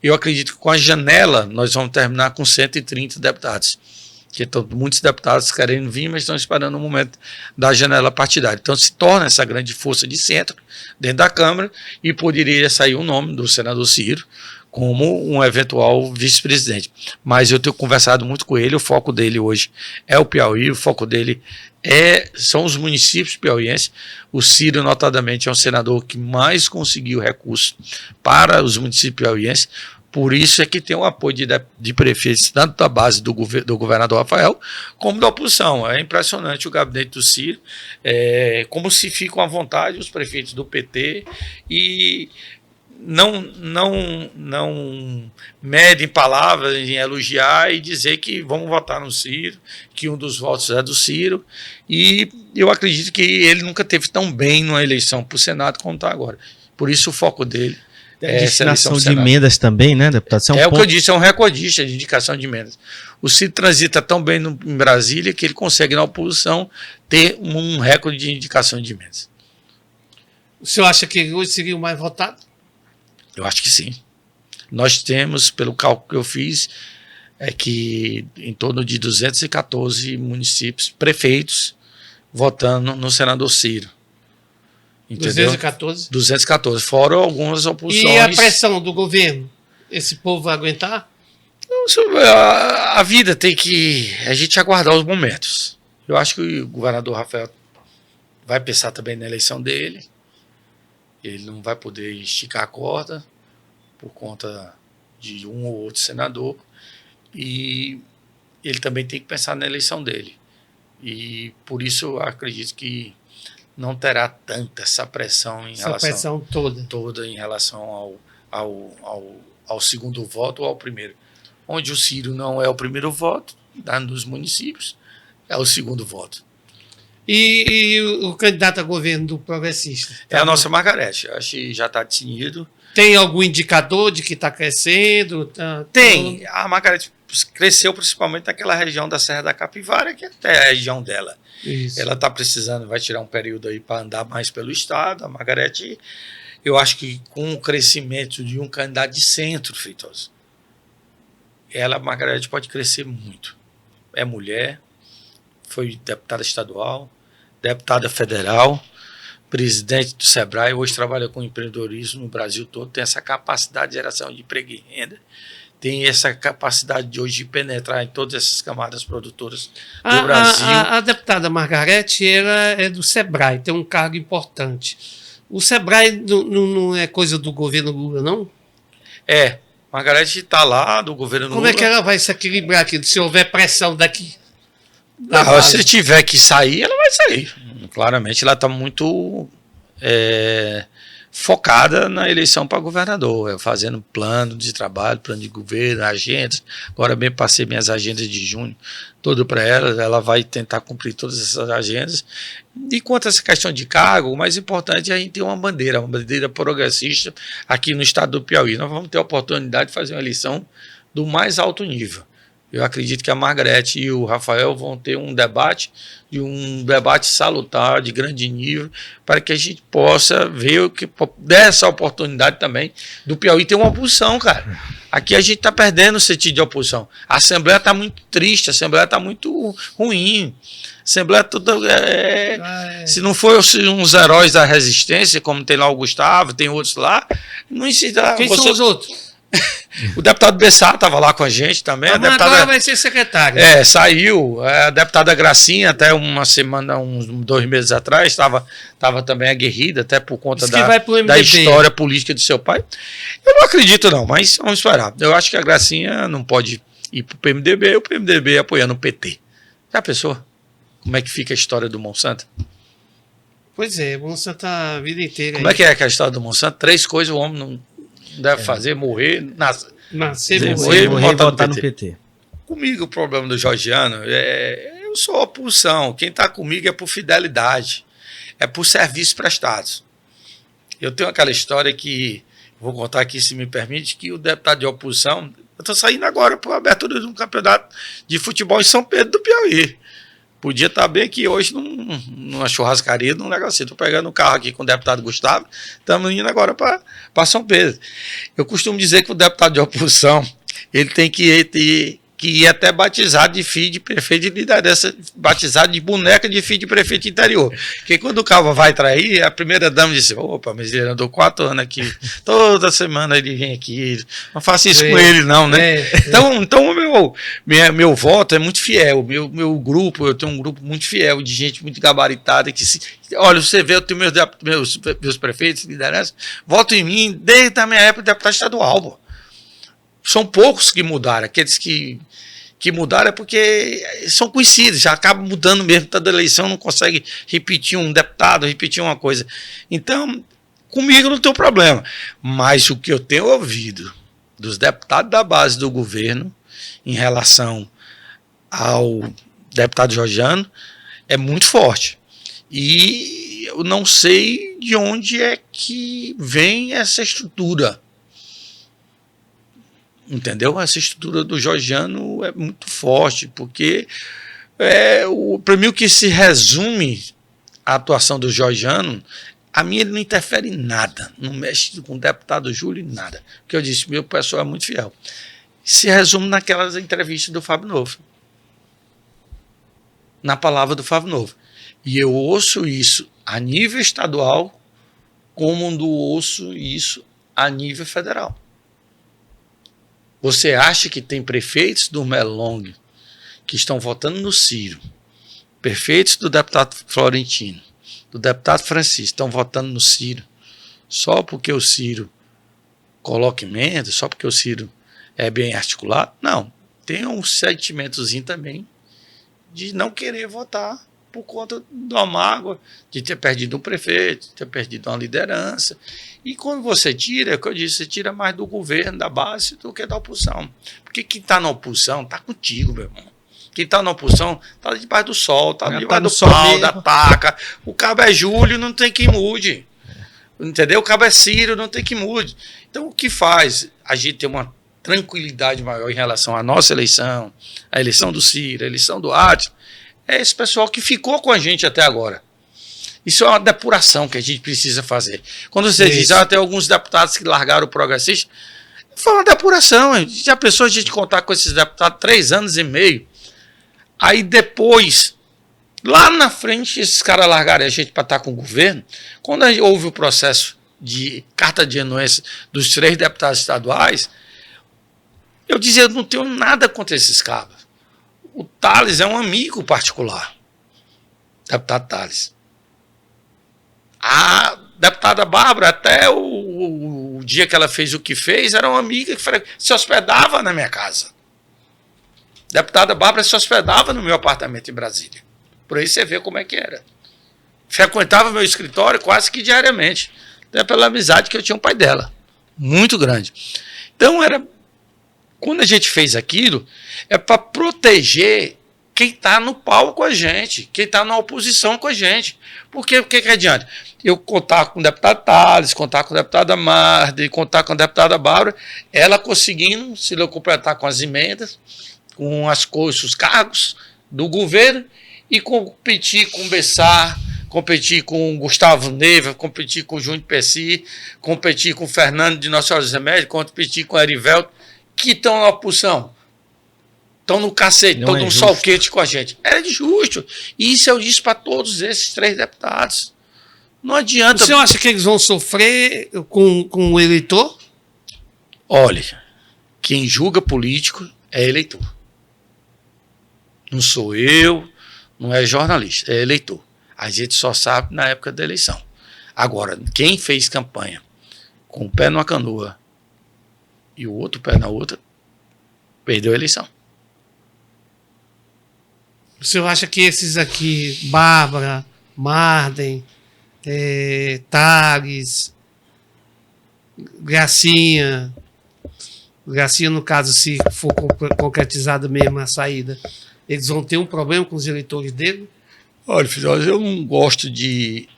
Eu acredito que com a janela nós vamos terminar com 130 deputados, que estão muitos deputados querendo vir, mas estão esperando o momento da janela partidária. Então se torna essa grande força de centro dentro da Câmara e poderia sair o nome do senador Ciro como um eventual vice-presidente. Mas eu tenho conversado muito com ele, o foco dele hoje é o Piauí, o foco dele são os municípios piauienses. O Ciro, notadamente, é um senador que mais conseguiu recursos para os municípios piauienses, por isso é que tem o apoio de prefeitos, tanto da base do governador Rafael, como da oposição. É impressionante o gabinete do Ciro, como se ficam à vontade os prefeitos do PT e não medem palavras em elogiar e dizer que vamos votar no Ciro, que um dos votos é do Ciro, e eu acredito que ele nunca teve tão bem numa eleição para o Senado como está agora. Por isso o foco dele é destinação de emendas também, né, deputado? O que eu disse, é um recordista de indicação de emendas. O Ciro transita tão bem em Brasília que ele consegue na oposição ter um recorde de indicação de emendas. O senhor acha que hoje seria o mais votado? Eu acho que sim. Nós temos, pelo cálculo que eu fiz, que em torno de 214 municípios, prefeitos, votando no senador Ciro. Entendeu? 214, fora algumas oposições. E a pressão do governo? Esse povo vai aguentar? A vida tem que a gente aguardar os momentos. Eu acho que o governador Rafael vai pensar também na eleição dele. Ele não vai poder esticar a corda por conta de um ou outro senador. E ele também tem que pensar na eleição dele. E por isso eu acredito que não terá tanta essa pressão em relação... Essa pressão toda em relação ao segundo voto ou ao primeiro. Onde o Ciro não é o primeiro voto, nos municípios, é o segundo voto. E o candidato a governo do Progressista? É a nossa Margarete, acho que já está definido. Tem algum indicador de que está crescendo? Tem. A Margarete cresceu principalmente naquela região da Serra da Capivara, que até é a região dela. Isso. Ela está precisando, vai tirar um período aí para andar mais pelo estado. A Margarete, eu acho que com o crescimento de um candidato de centro, Feitosa, a Margarete pode crescer muito. É mulher, foi deputada estadual, deputada federal, presidente do Sebrae, hoje trabalha com empreendedorismo no Brasil todo, tem essa capacidade de geração de emprego e renda, tem essa capacidade de hoje de penetrar em todas essas camadas produtoras do Brasil. A deputada Margarete, ela é do Sebrae, tem um cargo importante. O Sebrae não é coisa do governo Lula, não? Margarete está lá, do governo Lula. Como é que ela vai se equilibrar aqui, se houver pressão daqui? Se tiver que sair, ela vai sair. Claramente, ela está muito focada na eleição para governador, fazendo plano de trabalho, plano de governo, agendas. Agora mesmo passei minhas agendas de junho, tudo para ela vai tentar cumprir todas essas agendas. E quanto a essa questão de cargo, o mais importante é a gente ter uma bandeira progressista aqui no estado do Piauí. Nós vamos ter a oportunidade de fazer uma eleição do mais alto nível. Eu acredito que a Margarete e o Rafael vão ter um debate salutar, de grande nível, para que a gente possa ver o que dessa oportunidade também do Piauí ter uma oposição, cara. Aqui a gente está perdendo o sentido de oposição. A Assembleia está muito triste, a Assembleia está muito ruim. A Assembleia toda. Se não for uns heróis da resistência, como tem lá o Gustavo, tem outros lá, não existe. Quem são os outros? O deputado Bessá estava lá com a gente também. Mas agora vai ser secretário. Saiu. A deputada Gracinha, até uma semana, uns 2 meses atrás, estava também aguerrida, até por conta da história política do seu pai. Eu não acredito, não, mas vamos esperar. Eu acho que a Gracinha não pode ir para o PMDB e o PMDB apoiando o PT. Já pensou? Como é que fica a história do Monsanto? Pois é, Monsanto a vida inteira. Como é que é a história do Monsanto? 3 coisas o homem não deve fazer: morrer, nascer, morrer e votar no PT. Comigo, o problema do Georgiano eu sou oposição. Quem está comigo é por fidelidade, é por serviços prestados. Eu tenho aquela história que, vou contar aqui, se me permite, que o deputado de oposição, eu estou saindo agora para a abertura de um campeonato de futebol em São Pedro do Piauí. Podia estar bem aqui hoje numa churrascaria, num negócio. Estou pegando o carro aqui com o deputado Gustavo, estamos indo agora para São Pedro. Eu costumo dizer que o deputado de oposição, ele tem que ir até batizado de filho de prefeito de liderança, batizado de boneca de filho de prefeito de interior. Porque quando o cara vai trair, a primeira dama disse: opa, mas ele andou 4 anos aqui, toda semana ele vem aqui, não faça isso com ele não, né? Então o meu voto é muito fiel, meu grupo, eu tenho um grupo muito fiel, de gente muito gabaritada, que olha, você vê, eu tenho meus prefeitos de liderança, votam em mim desde a minha época de deputado estadual, pô. São poucos que mudaram, aqueles que mudaram é porque são conhecidos, já acabam mudando mesmo, toda eleição não consegue repetir um deputado, repetir uma coisa. Então, comigo não tem problema. Mas o que eu tenho ouvido dos deputados da base do governo em relação ao deputado Georgiano é muito forte. E eu não sei de onde é que vem essa estrutura. Entendeu? Essa estrutura do Georgiano é muito forte, porque para mim o que se resume a atuação do Georgiano, a mim ele não interfere em nada, não mexe com o deputado Júlio em nada. Porque eu disse, meu pessoal é muito fiel. Se resume naquelas entrevistas do Fábio Novo. Na palavra do Fábio Novo. E eu ouço isso a nível estadual, como ouço isso a nível federal. Você acha que tem prefeitos do Melong que estão votando no Ciro, prefeitos do deputado Florentino, do deputado Francisco, estão votando no Ciro só porque o Ciro coloca emenda, só porque o Ciro é bem articulado? Não. Tem um sentimentozinho também de não querer votar por conta de uma mágoa, de ter perdido um prefeito, de ter perdido uma liderança. E quando você tira, é o que eu disse, você tira mais do governo, da base, do que da oposição. Porque quem está na oposição está contigo, meu irmão. Quem está na oposição está debaixo do sol, está debaixo do pau, da taca. O cabo é Júlio, não tem quem mude. Entendeu? O cabo é Ciro, não tem quem mude. Então, o que faz a gente ter uma tranquilidade maior em relação à nossa eleição, a eleição do Ciro, a eleição do Átila, é esse pessoal que ficou com a gente até agora. Isso é uma depuração que a gente precisa fazer. Quando você diz, tem alguns deputados que largaram o progressista, foi uma depuração. Já pensou a gente contar com esses deputados 3 anos e meio? Aí depois, lá na frente, esses caras largaram a gente para estar com o governo. Quando houve o processo de carta de anuência dos 3 deputados estaduais, eu dizia, eu não tenho nada contra esses cabras. O Thales é um amigo particular, deputado Thales. A deputada Bárbara, até o dia que ela fez o que fez, era uma amiga que se hospedava na minha casa. A deputada Bárbara se hospedava no meu apartamento em Brasília. Por aí você vê como é que era. Frequentava meu escritório quase que diariamente, até pela amizade que eu tinha com o pai dela. Muito grande. Então, quando a gente fez aquilo, é para proteger quem está no pau com a gente, quem está na oposição com a gente. Porque o que adianta? Eu contar com o deputado Thales, contar com a deputada Marde, contar com a deputada Bárbara, ela conseguindo se completar com as emendas, com os cargos do governo e competir com o Bessar, competir com o Gustavo Neiva, competir com o Júnior Pesci, competir com o Fernando de Nossa Senhora dos Remédios, competir com o Erivelto, que estão na oposição. Estão no cacete, estão num sol quente com a gente. Era de justo. E isso eu disse para todos esses 3 deputados. Não adianta. Você acha que eles vão sofrer com o eleitor? Olha, quem julga político é eleitor. Não sou eu, não é jornalista, é eleitor. A gente só sabe na época da eleição. Agora, quem fez campanha com o pé numa canoa e o outro pé na outra, perdeu a eleição. O senhor acha que esses aqui, Bárbara, Marden, Tales, Gracinha no caso, se for concretizada mesmo a saída, eles vão ter um problema com os eleitores dele? Olha, filho, eu não gosto de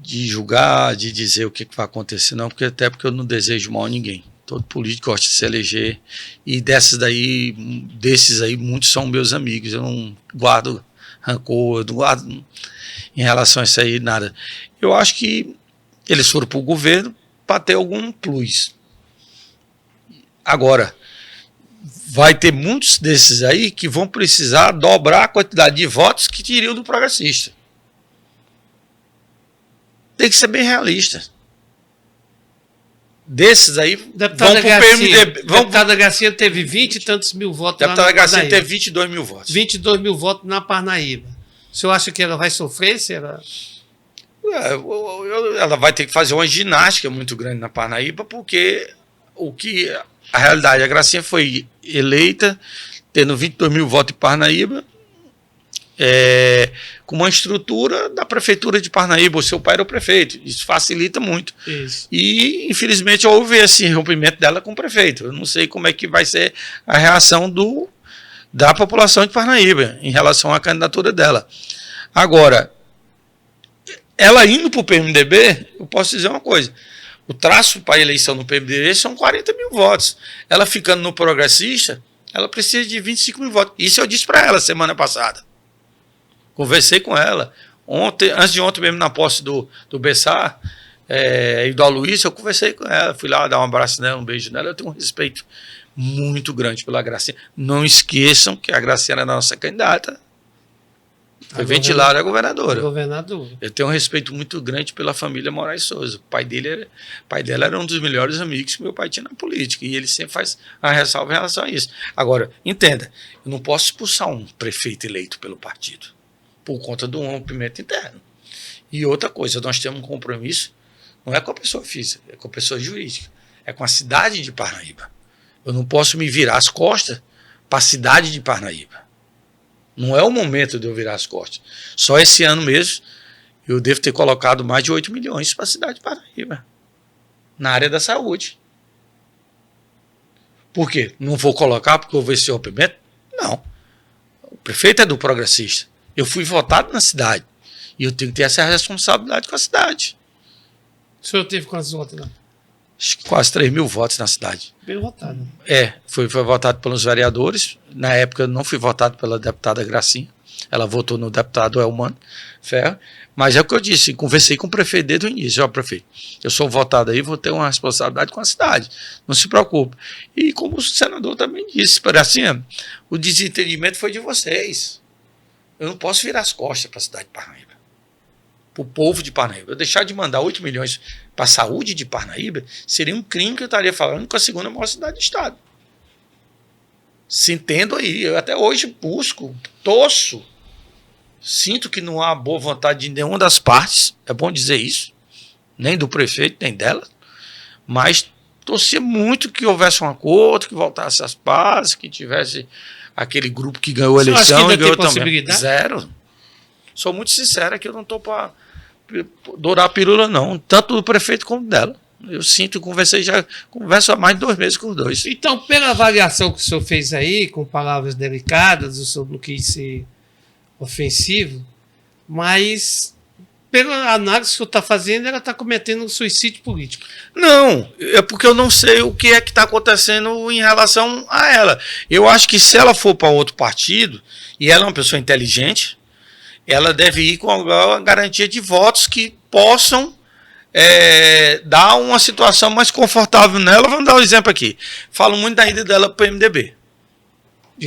julgar, de dizer o que vai acontecer, não, até porque eu não desejo mal a ninguém. Todo político gosta de se eleger, e desses aí, muitos são meus amigos. Eu não guardo rancor, eu não guardo em relação a isso aí, nada. Eu acho que eles foram para o governo para ter algum plus. Agora, vai ter muitos desses aí que vão precisar dobrar a quantidade de votos que teriam do progressista. Tem que ser bem realista. Desses aí, deputada vão para o PMDB. Deputada Gracinha teve 20 e tantos mil votos. Deputada Gracinha teve 22 mil votos. 22 mil votos na Parnaíba. O senhor acha que ela vai sofrer? Ela vai ter que fazer uma ginástica muito grande na Parnaíba, porque a realidade, a Gracinha foi eleita tendo 22 mil votos em Parnaíba, com uma estrutura da prefeitura de Parnaíba. O seu pai era o prefeito, isso facilita muito. Isso. E infelizmente houve esse rompimento dela com o prefeito. Eu não sei como é que vai ser a reação da população de Parnaíba em relação à candidatura dela. Agora, ela indo para o PMDB, eu posso dizer uma coisa: o traço para a eleição no PMDB são 40 mil votos. Ela ficando no progressista, ela precisa de 25 mil votos. Isso eu disse para ela semana passada. Conversei com ela. Antes de ontem mesmo, na posse do Bessar e do Aloysio, eu conversei com ela. Fui lá dar um abraço nela, um beijo nela. Eu tenho um respeito muito grande pela Gracinha. Não esqueçam que a Gracinha era a nossa candidata. Foi ventilada a governadora. Eu tenho um respeito muito grande pela família Moraes Souza. O pai dela era um dos melhores amigos que meu pai tinha na política. E ele sempre faz a ressalva em relação a isso. Agora, entenda, eu não posso expulsar um prefeito eleito pelo partido por conta do rompimento interno. E outra coisa, nós temos um compromisso, não é com a pessoa física, é com a pessoa jurídica. É com a cidade de Parnaíba. Eu não posso me virar as costas para a cidade de Parnaíba. Não é o momento de eu virar as costas. Só esse ano mesmo, eu devo ter colocado mais de 8 milhões para a cidade de Parnaíba, na área da saúde. Por quê? Não vou colocar porque houve esse rompimento? Não. O prefeito é do progressista. Eu fui votado na cidade. E eu tenho que ter essa responsabilidade com a cidade. O senhor teve quantos votos lá? Acho que quase 3 mil votos na cidade. Bem votado. Foi votado pelos vereadores. Na época eu não fui votado pela deputada Gracinha. Ela votou no deputado Elmano Ferro. Mas é o que eu disse, conversei com o prefeito desde o início. Ó, prefeito, eu sou votado aí, vou ter uma responsabilidade com a cidade. Não se preocupe. E como o senador também disse, Gracinha, o desentendimento foi de vocês. Eu não posso virar as costas para a cidade de Parnaíba, para o povo de Parnaíba. Eu deixar de mandar 8 milhões para a saúde de Parnaíba seria um crime que eu estaria falando com a segunda maior cidade do estado. Se entendo aí, eu até hoje busco, torço, sinto que não há boa vontade de nenhuma das partes, é bom dizer isso, nem do prefeito, nem dela, mas torcia muito que houvesse um acordo, que voltasse às pazes, que tivesse aquele grupo que ganhou a eleição e ganhou também. Zero. Sou muito sincero que eu não estou para dourar a pirula, não. Tanto do prefeito como dela. Eu sinto, converso há mais de 2 meses com os dois. Então, pela avaliação que o senhor fez aí, com palavras delicadas, o senhor não quis ser ofensivo, mas pela análise que você está fazendo, ela está cometendo um suicídio político. Não, é porque eu não sei o que é que está acontecendo em relação a ela. Eu acho que se ela for para outro partido, e ela é uma pessoa inteligente, ela deve ir com a garantia de votos que possam dar uma situação mais confortável nela. Vamos dar um exemplo aqui. Falo muito da ida dela para o PMDB.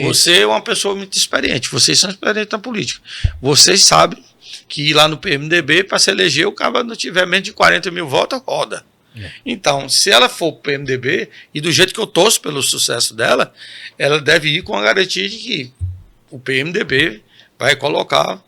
Você é uma pessoa muito experiente, vocês são experientes na política. Vocês sabem que ir lá no PMDB, para se eleger, o cara não tiver menos de 40 mil votos, roda. Então, se ela for para o PMDB, e do jeito que eu torço pelo sucesso dela, ela deve ir com a garantia de que o PMDB vai colocar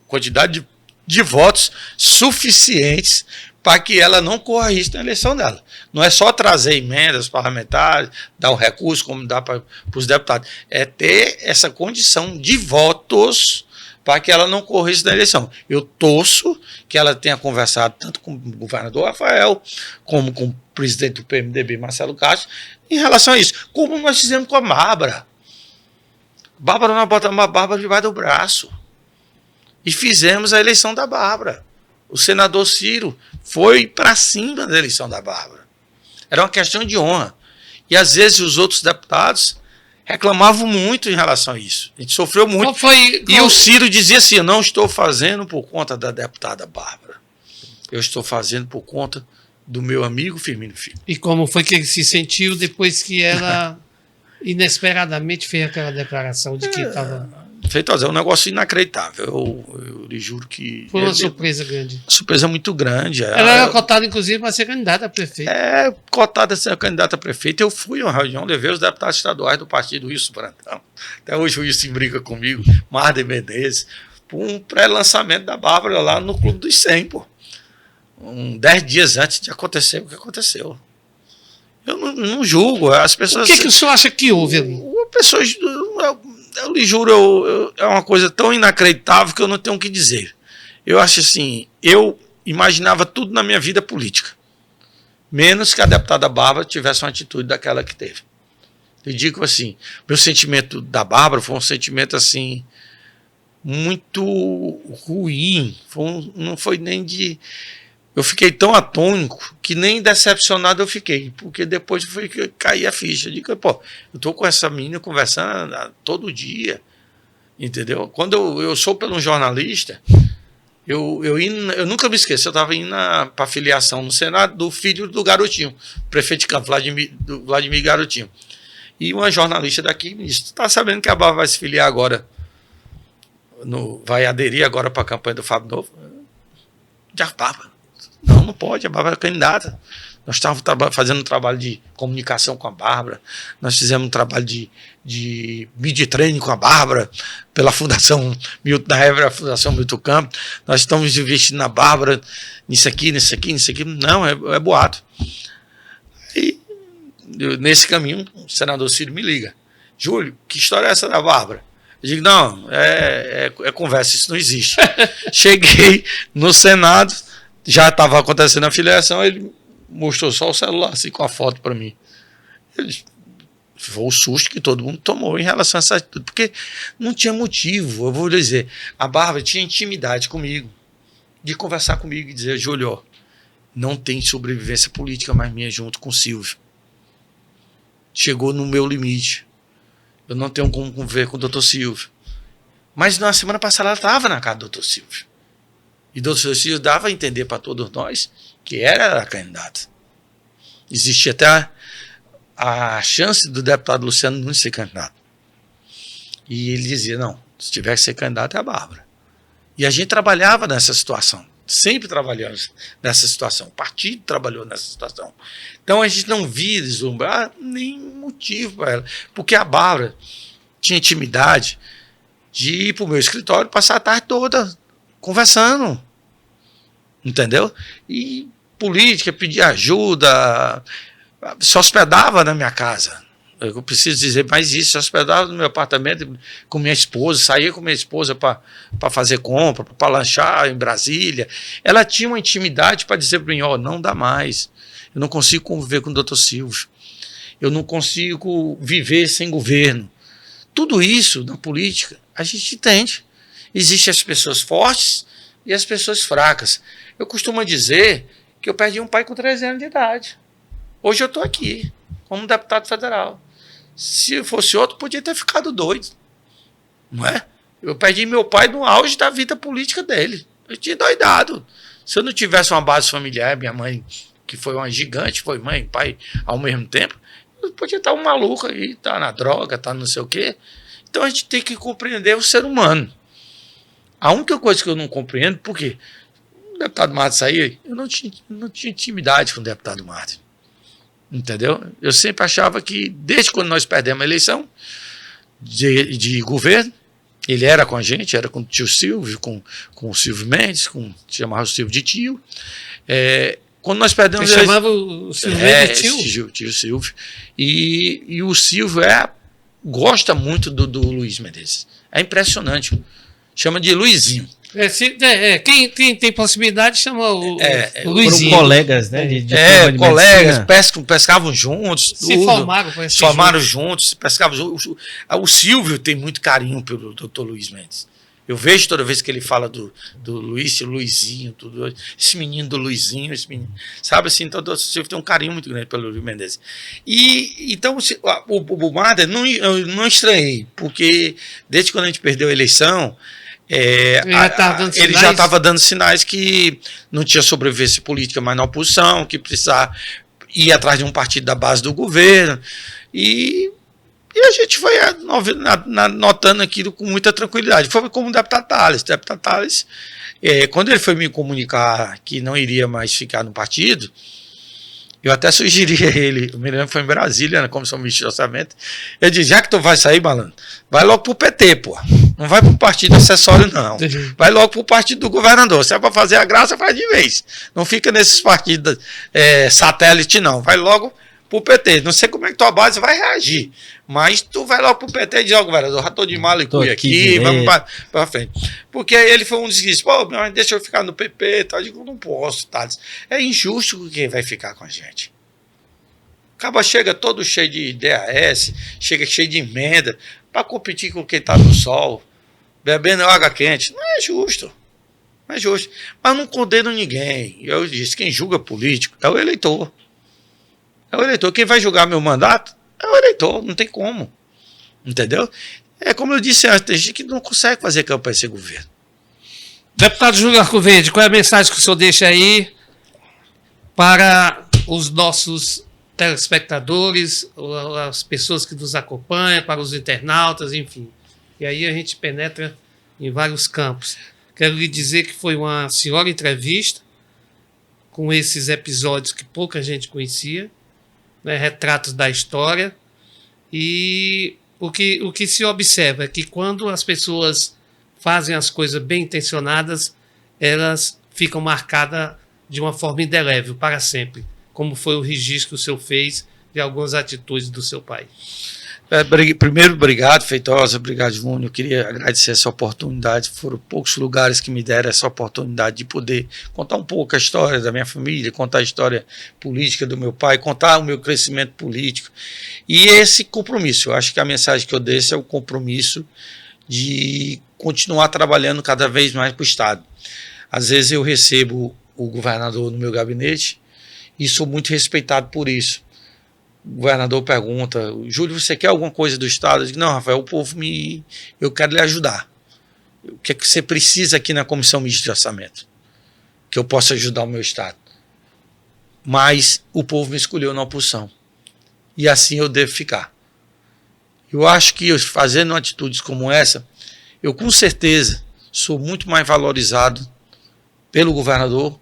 quantidade de votos suficientes para que ela não corra risco na eleição dela. Não é só trazer emendas parlamentares, dar um recurso como dá para os deputados, é ter essa condição de votos para que ela não corra risco na eleição. Eu torço que ela tenha conversado tanto com o governador Rafael, como com o presidente do PMDB, Marcelo Castro, em relação a isso. Como nós fizemos com a Bárbara. Bárbara, nós botamos a Bárbara debaixo do braço. E fizemos a eleição da Bárbara. O senador Ciro foi para cima da eleição da Bárbara. Era uma questão de honra. E às vezes os outros deputados reclamavam muito em relação a isso. A gente sofreu muito. E o Ciro dizia assim: eu não estou fazendo por conta da deputada Bárbara. Eu estou fazendo por conta do meu amigo Firmino Filho. E como foi que ele se sentiu depois que ela inesperadamente fez aquela declaração de que estava... Feitosa, é um negócio inacreditável. Eu lhe juro que... Foi uma surpresa grande. Uma surpresa muito grande. Ela era cotada, inclusive, para ser candidata a prefeito. Cotada a ser candidata a prefeito. Eu fui a uma reunião, levei os deputados estaduais do partido Wilson Brandão. Até hoje o Wilson briga comigo, Marden Menezes, por um pré-lançamento da Bárbara lá no Clube dos 100, pô. 10 dias antes de acontecer o que aconteceu. Eu não julgo. As pessoas... O que o senhor acha que houve ali? Pessoas... Eu lhe juro, é uma coisa tão inacreditável que eu não tenho o que dizer. Eu acho assim, eu imaginava tudo na minha vida política, menos que a deputada Bárbara tivesse uma atitude daquela que teve. Eu digo assim, meu sentimento da Bárbara foi um sentimento assim, muito ruim, não foi nem de... Eu fiquei tão atônico que nem decepcionado eu fiquei, porque depois foi que cair a ficha. Eu digo, pô, eu tô com essa menina conversando todo dia, entendeu? Quando eu sou pelo um jornalista, eu nunca me esqueço, eu estava indo para a filiação no Senado do filho do Garotinho, prefeito de Campo, Vladimir Garotinho. E uma jornalista daqui me disse: tá sabendo que a Bárbara vai se filiar agora, vai aderir agora para a campanha do Fábio Novo? Já Bárbara. Não pode, a Bárbara é candidata. Nós estávamos fazendo um trabalho de comunicação com a Bárbara, nós fizemos um trabalho de media training com a Bárbara, pela Fundação Milton, na época a Fundação Milton Campos. Nós estamos investindo na Bárbara, nisso aqui. Não, é boato. E nesse caminho, o senador Ciro me liga: Júlio, que história é essa da Bárbara? Eu digo: não, é conversa, isso não existe. Cheguei no Senado, já estava acontecendo a filiação, ele mostrou só o celular assim com a foto para mim. Foi o susto que todo mundo tomou em relação a essa atitude, porque não tinha motivo. Eu vou dizer, a Bárbara tinha intimidade comigo, de conversar comigo e dizer: Júlio, ó, não tem sobrevivência política mais minha junto com o Silvio. Chegou no meu limite. Eu não tenho como ver com o doutor Silvio. Mas na semana passada ela estava na casa do doutor Silvio. E o doutor Silvio dava a entender para todos nós que era a candidata. Existia até a chance do deputado Luciano Nunes ser candidato. E ele dizia: não, se tiver que ser candidato é a Bárbara. E a gente trabalhava nessa situação. Sempre trabalhamos nessa situação. O partido trabalhou nessa situação. Então a gente não via deslumbrar nem motivo para ela. Porque a Bárbara tinha intimidade de ir para o meu escritório, passar a tarde toda conversando. Entendeu? E política, pedir ajuda, se hospedava na minha casa. Eu preciso dizer mais isso: se hospedava no meu apartamento com minha esposa, saía com minha esposa para fazer compra, para lanchar em Brasília. Ela tinha uma intimidade para dizer para mim: ó, não dá mais, eu não consigo conviver com o doutor Silvio, eu não consigo viver sem governo. Tudo isso na política a gente entende. Existem as pessoas fortes, e as pessoas fracas. Eu costumo dizer que eu perdi um pai com 13 anos de idade. Hoje eu estou aqui, como deputado federal. Se fosse outro, podia ter ficado doido. Não é? Eu perdi meu pai no auge da vida política dele. Eu tinha doidado. Se eu não tivesse uma base familiar, minha mãe, que foi uma gigante, foi mãe e pai ao mesmo tempo, eu podia estar um maluco aí, estar na droga, estar não sei o quê. Então a gente tem que compreender o ser humano. A única coisa que eu não compreendo, porque o deputado Martin saía, eu não tinha intimidade com o deputado Martin. Entendeu? Eu sempre achava que, desde quando nós perdemos a eleição de governo, ele era com a gente, era com o tio Silvio, com o Silvio Mendes, chamava o Silvio de tio. Quando nós perdemos... Você chamava o Silvio Mendes de tio? Tio Silvio. E o Silvio gosta muito do Luiz Mendes. É impressionante. Chama de Luizinho. Quem tem possibilidade chama o Luizinho. Foram colegas, né? Colegas, pescavam juntos. Formaram juntos, pescavam juntos. O Silvio tem muito carinho pelo Dr. Luiz Mendes. Eu vejo toda vez que ele fala do Luizinho, tudo, esse menino do Luizinho, esse menino, sabe assim, então o Silvio tem um carinho muito grande pelo Luiz Mendes. E então o Marder eu não estranhei, porque desde quando a gente perdeu a eleição, ele já estava dando sinais que não tinha sobrevivência política mais na oposição, que precisava ir atrás de um partido da base do governo. E a gente foi notando aquilo com muita tranquilidade. Foi como o deputado Tales. O deputado Tales, quando ele foi me comunicar que não iria mais ficar no partido, eu até sugeri a ele, o menino foi em Brasília, na Comissão Mista de Orçamento, eu disse, já que tu vai sair, malandro, vai logo pro PT, pô. Não vai pro partido acessório, não. Vai logo pro partido do governador. Se é pra fazer a graça, faz de vez. Não fica nesses partidos satélite, não. Vai logo pro PT. Não sei como é que tua base vai reagir, mas tu vai logo pro PT e diz, governador, já tô de mala e cuia aqui, vamos pra frente. Porque aí ele foi um dos que disse, pô, mas deixa eu ficar no PP, tá? Eu digo, não posso, tá? É injusto com quem vai ficar com a gente. Acaba chega todo cheio de DAS, chega cheio de emenda, para competir com quem tá no sol, bebendo água quente. Não é justo. Não é justo. Mas não condeno ninguém. Eu disse, quem julga político é o eleitor. É o eleitor. Quem vai julgar meu mandato é o eleitor. Não tem como. Entendeu? É como eu disse antes, tem gente que não consegue fazer campanha sem governo. Deputado Júlio Arcoverde, qual é a mensagem que o senhor deixa aí para os nossos telespectadores, as pessoas que nos acompanham, para os internautas, enfim. E aí a gente penetra em vários campos. Quero lhe dizer que foi uma senhora entrevista com esses episódios que pouca gente conhecia, né, retratos da história, e o que se observa é que quando as pessoas fazem as coisas bem intencionadas, elas ficam marcadas de uma forma indelével para sempre, como foi o registro que o senhor fez de algumas atitudes do seu pai. Primeiro, obrigado, Feitosa, obrigado, Júnior. Eu queria agradecer essa oportunidade. Foram poucos lugares que me deram essa oportunidade de poder contar um pouco a história da minha família, contar a história política do meu pai, contar o meu crescimento político. E esse compromisso, eu acho que a mensagem que eu deixo é o compromisso de continuar trabalhando cada vez mais para o Estado. Às vezes eu recebo o governador no meu gabinete e sou muito respeitado por isso. O governador pergunta, Júlio, você quer alguma coisa do Estado? Eu digo, não, Rafael, eu quero lhe ajudar. O que é que você precisa aqui na Comissão Mista de Orçamento? Que eu possa ajudar o meu Estado. Mas o povo me escolheu na oposição. E assim eu devo ficar. Eu acho que fazendo atitudes como essa, eu com certeza sou muito mais valorizado pelo governador,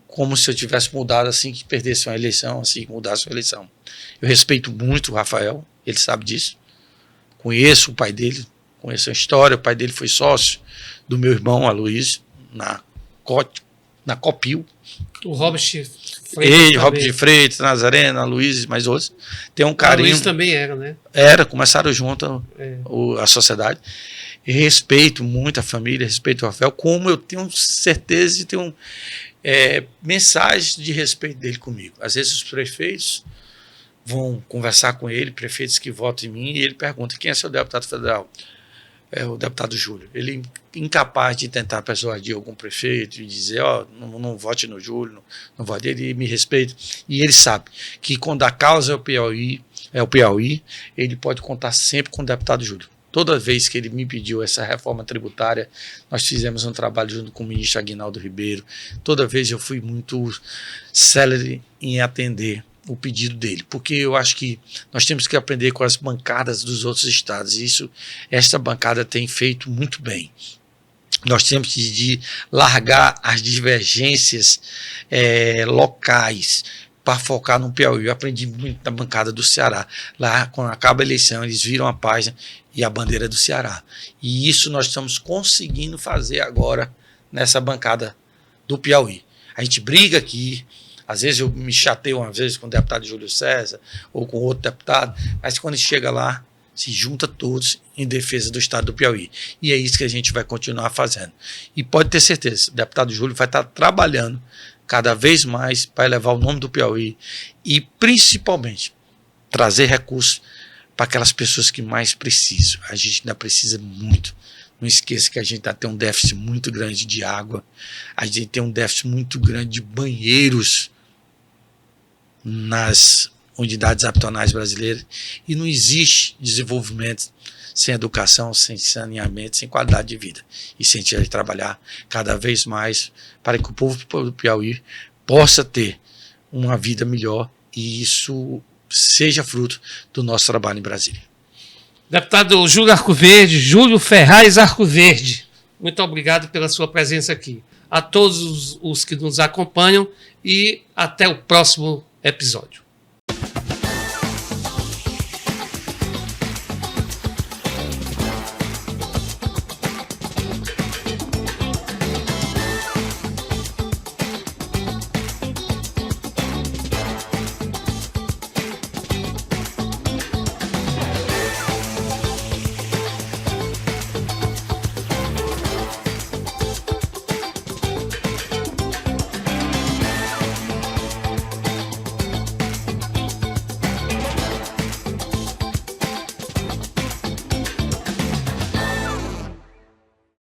como se eu tivesse mudado assim que perdesse uma eleição, assim que mudasse uma eleição. Eu respeito muito o Rafael, ele sabe disso. Conheço o pai dele, conheço a história. O pai dele foi sócio do meu irmão, Aloysio, na Copil. O Robert Freitas. Robert Freitas, Nazarena, Aloysio, mais outros. Tem um carinho. Aloysio também era, né? Começaram junto a sociedade. E respeito muito a família, respeito o Rafael, como eu tenho certeza e tenho mensagens de respeito dele comigo. Às vezes os prefeitos vão conversar com ele, prefeitos que votam em mim, e ele pergunta, quem é seu deputado federal? o deputado Júlio. Ele incapaz de tentar persuadir algum prefeito e dizer, não vote no Júlio, não vote. Ele me respeita. E ele sabe que quando a causa é o Piauí, ele pode contar sempre com o deputado Júlio. Toda vez que ele me pediu essa reforma tributária, nós fizemos um trabalho junto com o ministro Aguinaldo Ribeiro. Toda vez eu fui muito célere em atender o pedido dele, porque eu acho que nós temos que aprender com as bancadas dos outros estados, e esta bancada tem feito muito bem. Nós temos de largar as divergências locais para focar no Piauí. Eu aprendi muito na bancada do Ceará. Lá, quando acaba a eleição, eles viram a página e a bandeira do Ceará. E isso nós estamos conseguindo fazer agora nessa bancada do Piauí. A gente briga aqui. Às vezes eu me chateio uma vez com o deputado Júlio César ou com outro deputado, mas quando a gente chega lá, se junta todos em defesa do estado do Piauí. E é isso que a gente vai continuar fazendo. E pode ter certeza, o deputado Júlio vai estar trabalhando cada vez mais para elevar o nome do Piauí e, principalmente, trazer recursos para aquelas pessoas que mais precisam. A gente ainda precisa muito. Não esqueça que a gente tem um déficit muito grande de água, a gente tem um déficit muito grande de banheiros nas unidades habitacionais brasileiras e não existe desenvolvimento sem educação, sem saneamento, sem qualidade de vida. E se a gente vai trabalhar cada vez mais para que o povo do Piauí possa ter uma vida melhor e isso seja fruto do nosso trabalho em Brasília. Deputado Júlio Ferraz Arcoverde, muito obrigado pela sua presença aqui. A todos os que nos acompanham e até o próximo episódio.